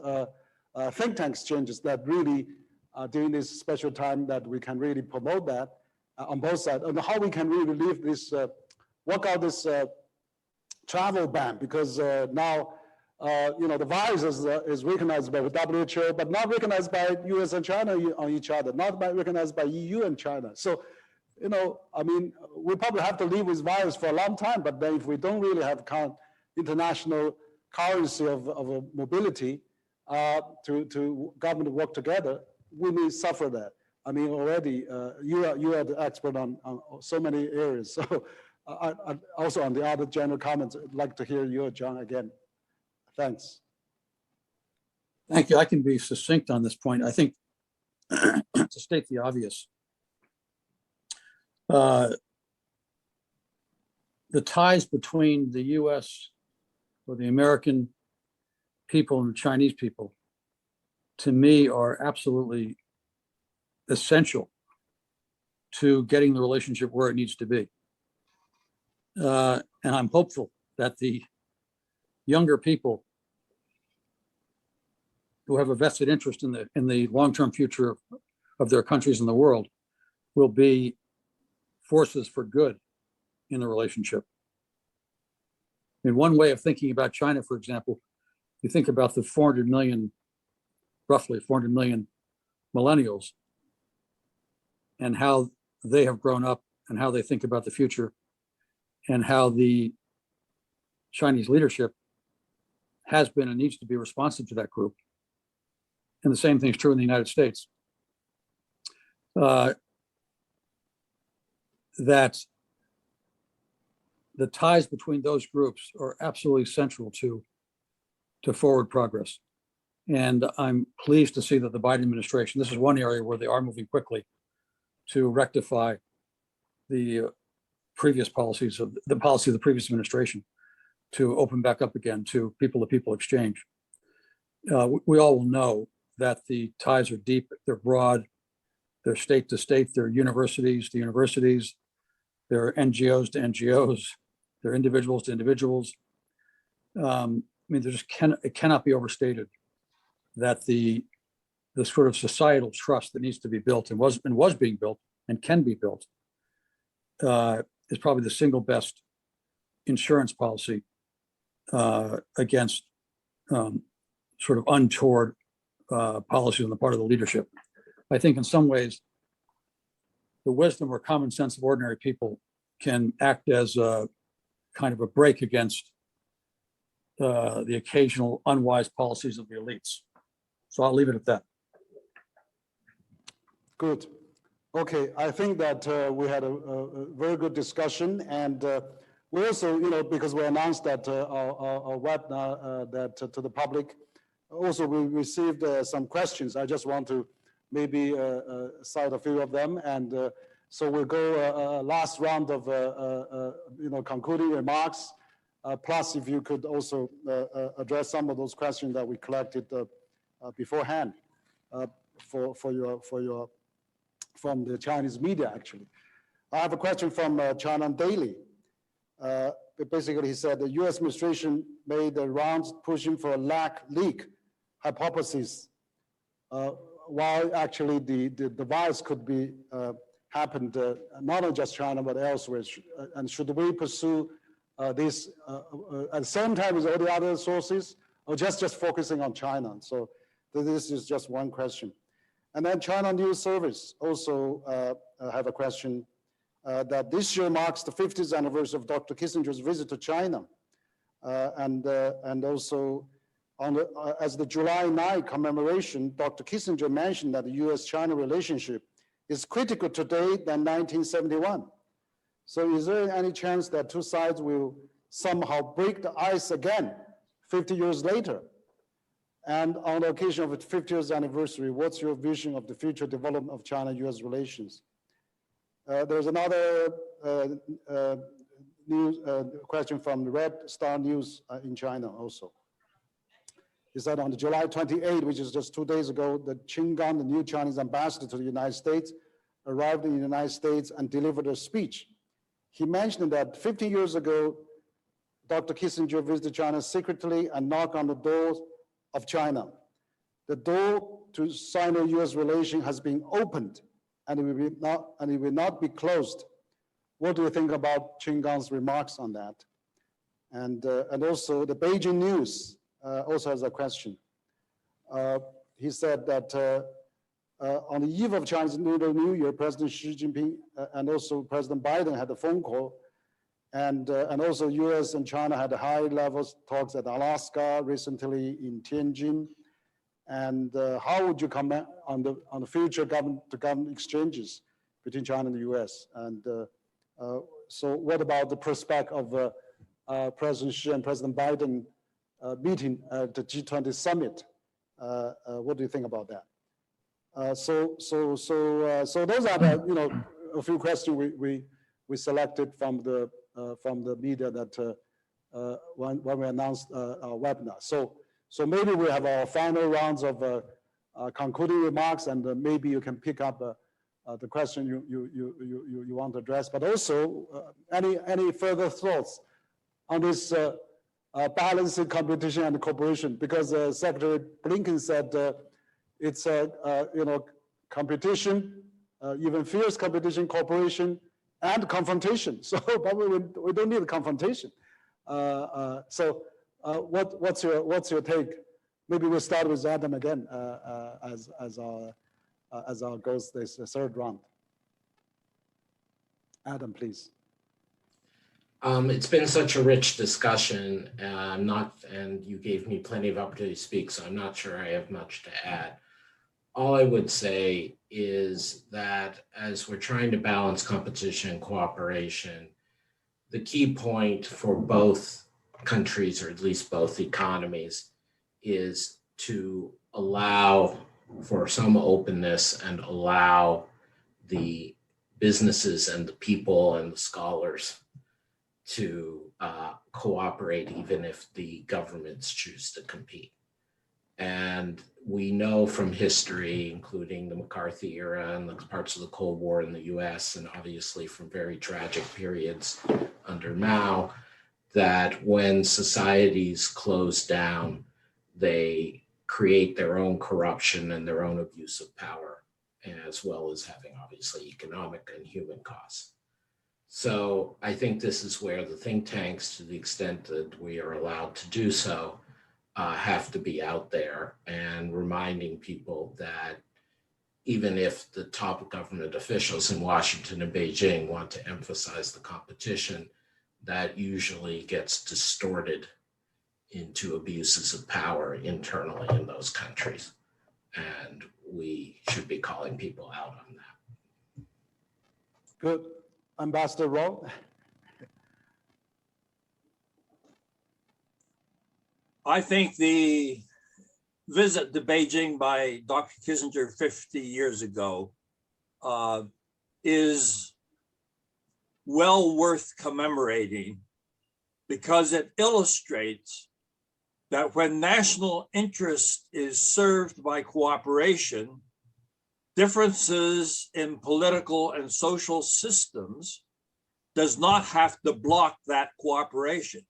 S2: think tank exchanges that really, during this special time, that we can really promote that on both sides, and how we can really relieve this, work out this travel ban, because now, the virus is recognized by the WHO, but not recognized by US and China on each other, not recognized by EU and China. So, I mean, we probably have to live with virus for a long time, but then if we don't really have international currency of mobility, to government work together, we may suffer that. I mean, already you are the expert on so many areas. So also on the other general comments, I'd like to hear you, John, again. Thanks.
S6: Thank you. I can be succinct on this point. I think to state the obvious, the ties between the US or the American people and the Chinese people, to me, are absolutely essential to getting the relationship where it needs to be. And I'm hopeful that the younger people who have a vested interest in the long-term future of their countries and the world will be forces for good in the relationship. In one way of thinking about China, for example, you think about the 400 million, roughly 400 million millennials, and how they have grown up and how they think about the future, and how the Chinese leadership has been and needs to be responsive to that group. And the same thing is true in the United States. That the ties between those groups are absolutely central to forward progress. And I'm pleased to see that the Biden administration, this is one area where they are moving quickly to rectify the previous policies of the policy of the previous administration to open back up again to people-to-people exchange. We all will know that the ties are deep, they're broad, they're state to state, they're universities to universities, they're NGOs to NGOs, they're individuals to individuals. I mean, it cannot be overstated that the sort of societal trust that needs to be built and was being built and can be built is probably the single best insurance policy against sort of untoward policies on the part of the leadership. I think in some ways, the wisdom or common sense of ordinary people can act as a kind of a brake against the occasional unwise policies of the elites. So I'll leave it at that.
S2: Good. Okay, I think that we had a very good discussion, and we also, because we announced that our webinar that to the public, also we received some questions. I just want to maybe cite a few of them, and so we'll go last round of concluding remarks. Plus, if you could also address some of those questions that we collected beforehand from the Chinese media, actually. I have a question from China Daily. Basically, he said the U.S. administration made the rounds pushing for a leak hypothesis, while actually the virus could be happened not only just China but elsewhere. And should we pursue this at the same time with all the other sources, or just focusing on China? So this is just one question. And then China News Service also have a question that this year marks the 50th anniversary of Dr. Kissinger's visit to China. And also as the July 9 commemoration, Dr. Kissinger mentioned that the US-China relationship is critical today than 1971. So is there any chance that two sides will somehow break the ice again 50 years later? And on the occasion of its 50th anniversary, what's your vision of the future development of China-US relations? There's another news question from the Red Star News in China also. Is that on the July 28, which is just 2 days ago, that Qin Gang, the new Chinese ambassador to the United States, arrived in the United States and delivered a speech. He mentioned that 50 years ago, Dr. Kissinger visited China secretly and knocked on the doors of China. The door to Sino-US relation has been opened, and it will not be closed. What do you think about Qin Gang's remarks on that? And also the Beijing News also has a question. He said that on the eve of Chinese Lunar New Year, President Xi Jinping and also President Biden had a phone call, and also US and China had high-level talks at Alaska, recently in Tianjin. And how would you comment on the future government-to-government exchanges between China and the US? And so what about the prospect of President Xi and President Biden meeting at the G20 summit? What do you think about that? So those are the, a few questions we selected from the media that when we announced our webinar. So maybe we have our final rounds of concluding remarks, and maybe you can pick up the question you want to address, but also any further thoughts on this balancing competition and cooperation, because Secretary Blinken said it's competition, even fierce competition, cooperation, and confrontation. So, but we don't need a confrontation. What's your take? Maybe we'll start with Adam again as our goes this third round. Adam, please.
S3: It's been such a rich discussion, and you gave me plenty of opportunity to speak, so I'm not sure I have much to add. All I would say is that as we're trying to balance competition and cooperation, the key point for both countries, or at least both economies, is to allow for some openness and allow the businesses and the people and the scholars to cooperate, even if the governments choose to compete. And we know from history, including the McCarthy era and the parts of the Cold War in the US, and obviously from very tragic periods under Mao, that when societies close down, they create their own corruption and their own abuse of power, as well as having obviously economic and human costs. So I think this is where the think tanks, to the extent that we are allowed to do so, have to be out there and reminding people that even if the top government officials in Washington and Beijing want to emphasize the competition, that usually gets distorted into abuses of power internally in those countries. And we should be calling people out on that.
S2: Good. Ambassador Rowe.
S4: I think the visit to Beijing by Dr. Kissinger 50 years ago is well worth commemorating because it illustrates that when national interest is served by cooperation, differences in political and social systems does not have to block that cooperation.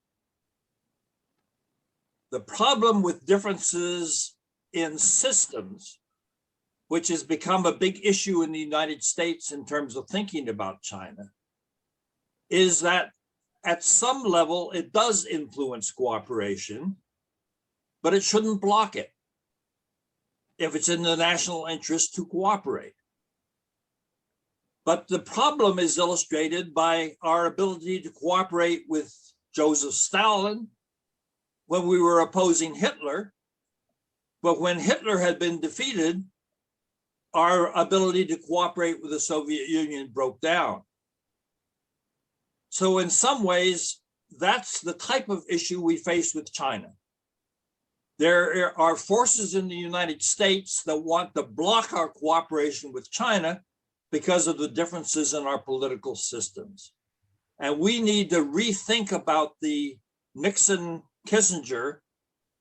S4: The problem with differences in systems, which has become a big issue in the United States in terms of thinking about China, is that at some level it does influence cooperation, but it shouldn't block it if it's in the national interest to cooperate. But the problem is illustrated by our ability to cooperate with Joseph Stalin when we were opposing Hitler. But when Hitler had been defeated, our ability to cooperate with the Soviet Union broke down. So in some ways, that's the type of issue we face with China. There are forces in the United States that want to block our cooperation with China because of the differences in our political systems. And we need to rethink about the Nixon-Kissinger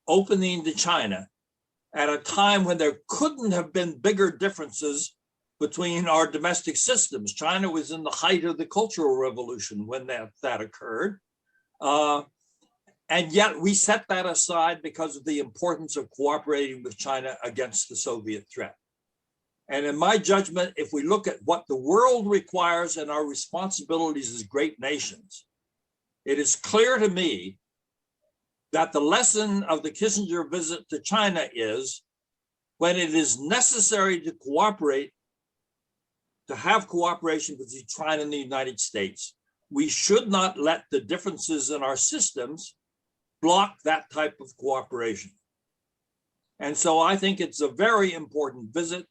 S4: opening to China at a time when there couldn't have been bigger differences between our domestic systems. China was in the height of the Cultural Revolution when that occurred. And yet we set that aside because of the importance of cooperating with China against the Soviet threat. And in my judgment, if we look at what the world requires and our responsibilities as great nations, it is clear to me that the lesson of the Kissinger visit to China is when it is necessary to cooperate, to have cooperation between China and the United States, we should not let the differences in our systems block that type of cooperation. And so I think it's a very important visit.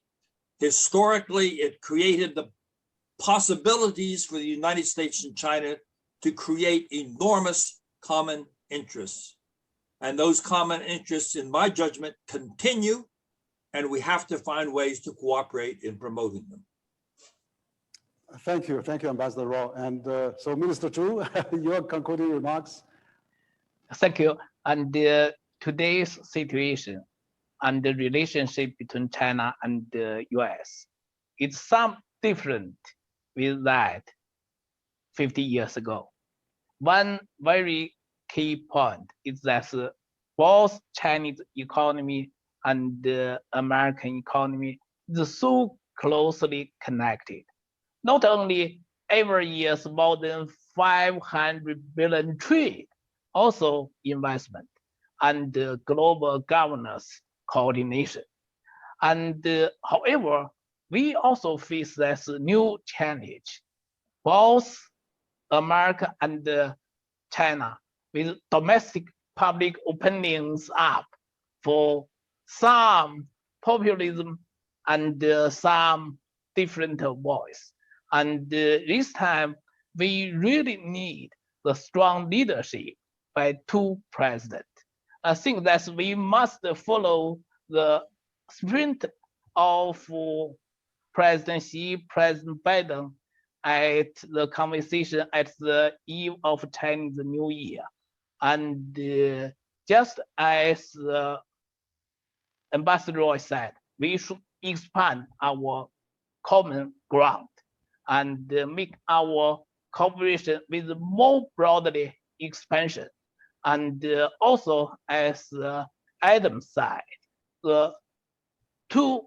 S4: Historically, it created the possibilities for the United States and China to create enormous common interests. And those common interests, in my judgment, continue, and we have to find ways to cooperate in promoting them.
S2: Thank you, Ambassador Rowe. And so, Minister Zhu, your concluding remarks.
S5: Thank you. And today's situation and the relationship between China and the US is some different with that 50 years ago. One very key point is that both Chinese economy and the American economy is so closely connected. Not only every year more than 500 billion trade, also investment and global governance coordination. And however, we also face this new challenge, both America and China, with domestic public opinions up for some populism and some different voice. And this time, we really need the strong leadership by two presidents. I think that we must follow the sprint of President Xi, President Biden at the conversation at the eve of Chinese New Year. And just as Ambassador Roy said, we should expand our common ground and make our cooperation with more broadly expansion. And also, as Adam said, the two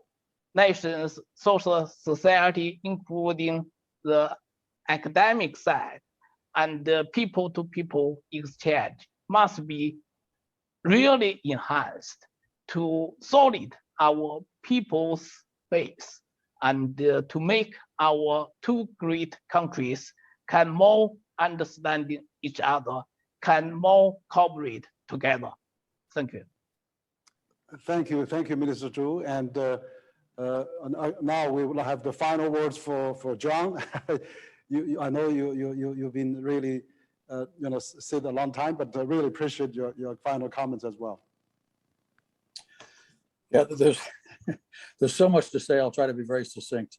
S5: nations, social society, including the academic side and the people-to-people exchange must be really enhanced to solid our people's base and to make our two great countries can more understand each other, can more cooperate together. Thank you.
S2: Thank you, Minister Zhu. And now we will have the final words for John. I know you've been really, said a long time, but I really appreciate your final comments as well.
S6: Yeah, there's so much to say. I'll try to be very succinct.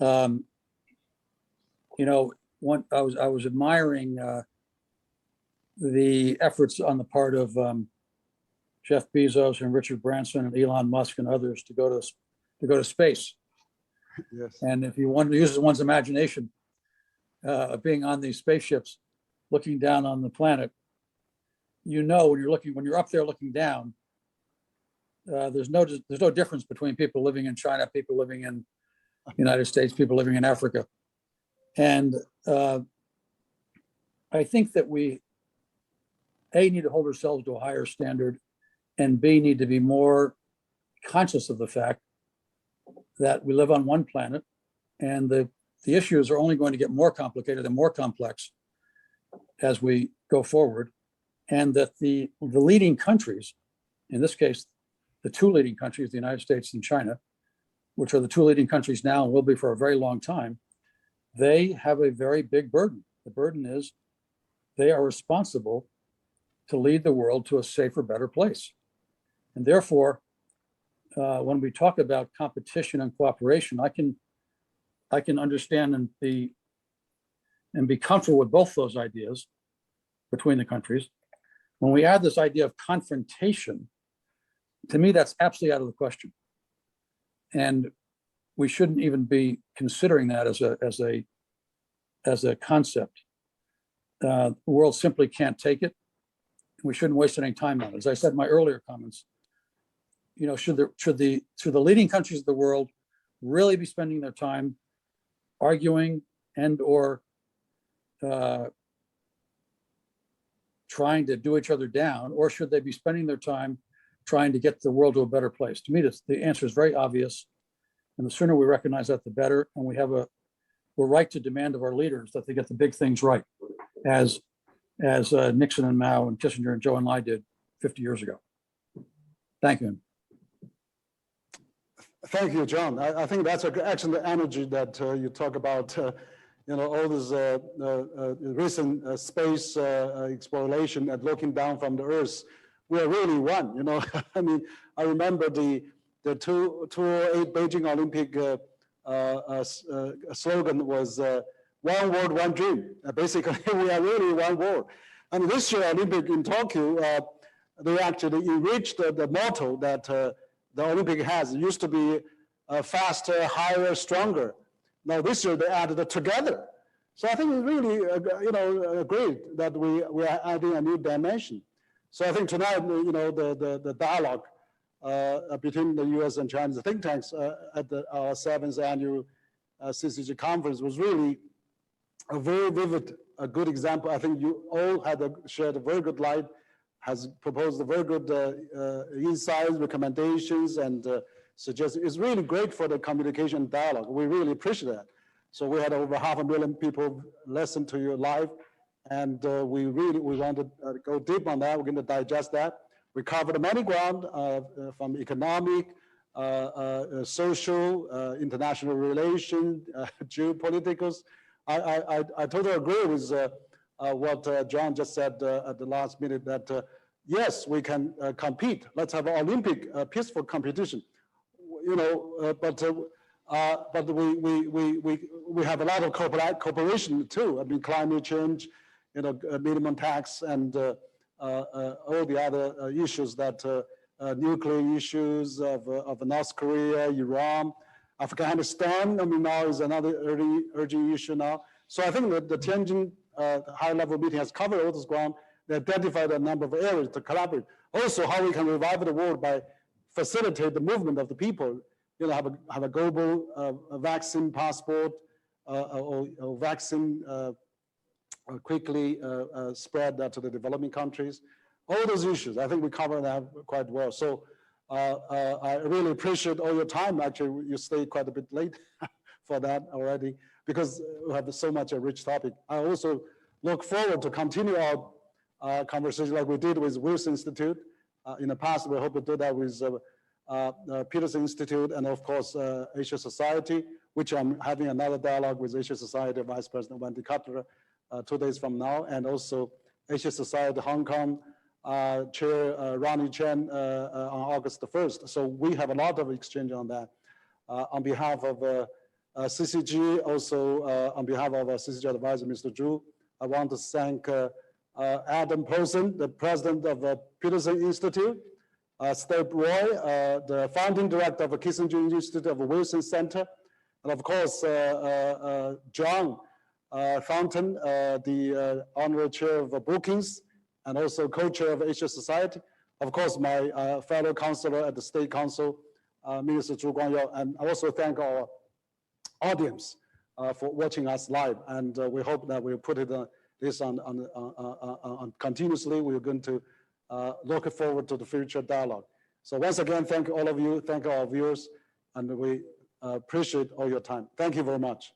S6: I was admiring the efforts on the part of Jeff Bezos and Richard Branson and Elon Musk and others to go to space.
S2: Yes.
S6: And if you want to use one's imagination, being on these spaceships, looking down on the planet, when you're up there looking down, there's no difference between people living in China, people living in the United States, people living in Africa. And I think that we, A, need to hold ourselves to a higher standard, and B, need to be more conscious of the fact that we live on one planet, and the issues are only going to get more complicated and more complex as we go forward, and that the leading countries, in this case, the two leading countries, the United States and China, which are the two leading countries now and will be for a very long time, they have a very big burden. The burden is they are responsible to lead the world to a safer, better place. And therefore, when we talk about competition and cooperation, I can understand and be comfortable with both those ideas between the countries. When we add this idea of confrontation, to me, that's absolutely out of the question. And we shouldn't even be considering that as a concept. The world simply can't take it. We shouldn't waste any time on it. As I said in my earlier comments, should the leading countries of the world really be spending their time arguing and or trying to do each other down, or should they be spending their time trying to get the world to a better place? To me, the answer is very obvious, and the sooner we recognize that, the better. And we're right to demand of our leaders that they get the big things right, as Nixon and Mao and Kissinger and Zhou Enlai did 50 years ago. Thank you.
S2: Thank you, John. I think that's an excellent energy that you talk about. All this recent space exploration and looking down from the Earth. We are really one. I mean, I remember the 2008 Beijing Olympic slogan was "One world, one dream." Basically, we are really one world. And this year Olympic in Tokyo, they actually enriched the motto that the Olympic has. It used to be faster, higher, stronger. Now this year they added the together. So I think we really, agreed that we are adding a new dimension. So I think tonight, the dialogue between the U.S. and China's think tanks at our 7th annual CCG conference was really a very vivid, a good example. I think you all shared a very good light, has proposed a very good insights, recommendations, and suggestions. It's really great for the communication dialogue. We really appreciate that. So we had over 500,000 people listen to you live, and we want to go deep on that. We're going to digest that. We covered many ground from economic, social, international relations, geopoliticals. I totally agree with what John just said at the last minute, that yes, we can compete. Let's have an Olympic peaceful competition. But we have a lot of cooperation too. I mean, climate change, minimum tax, and all the other issues that nuclear issues of North Korea, Iran, Afghanistan. I mean, now is another urgent issue now. So I think that the Tianjin high-level meeting has covered all this ground. They identified a number of areas to collaborate. Also, how we can revive the world by facilitate the movement of the people. Have a global vaccine passport, vaccine quickly spread to the developing countries. All those issues, I think we covered that quite well. So I really appreciate all your time. Actually, you stayed quite a bit late for that already because we have so much a rich topic. I also look forward to continue our conversation like we did with Wilson Institute. In the past, we hope to do that with Peterson Institute and of course Asia Society, which I'm having another dialogue with Asia Society Vice President Wendy Cutler 2 days from now, and also Asia Society Hong Kong Chair Ronnie Chen on August the 1st. So we have a lot of exchange on that. On behalf of CCG, also on behalf of CCG advisor, Mr. Zhu, I want to thank Adam Posen, the president of Peterson Institute, Steve Roy, the founding director of Kissinger Institute of Wilson Center, and of course, John Thornton, the honorary chair of Brookings, and also co-chair of Asia Society. Of course, my fellow counselor at the State Council, Minister Zhu Guangyao, and I also thank our audience for watching us live. And we hope that we'll put this on continuously. We're going to look forward to the future dialogue. So once again, thank all of you, thank our viewers, and we appreciate all your time. Thank you very much.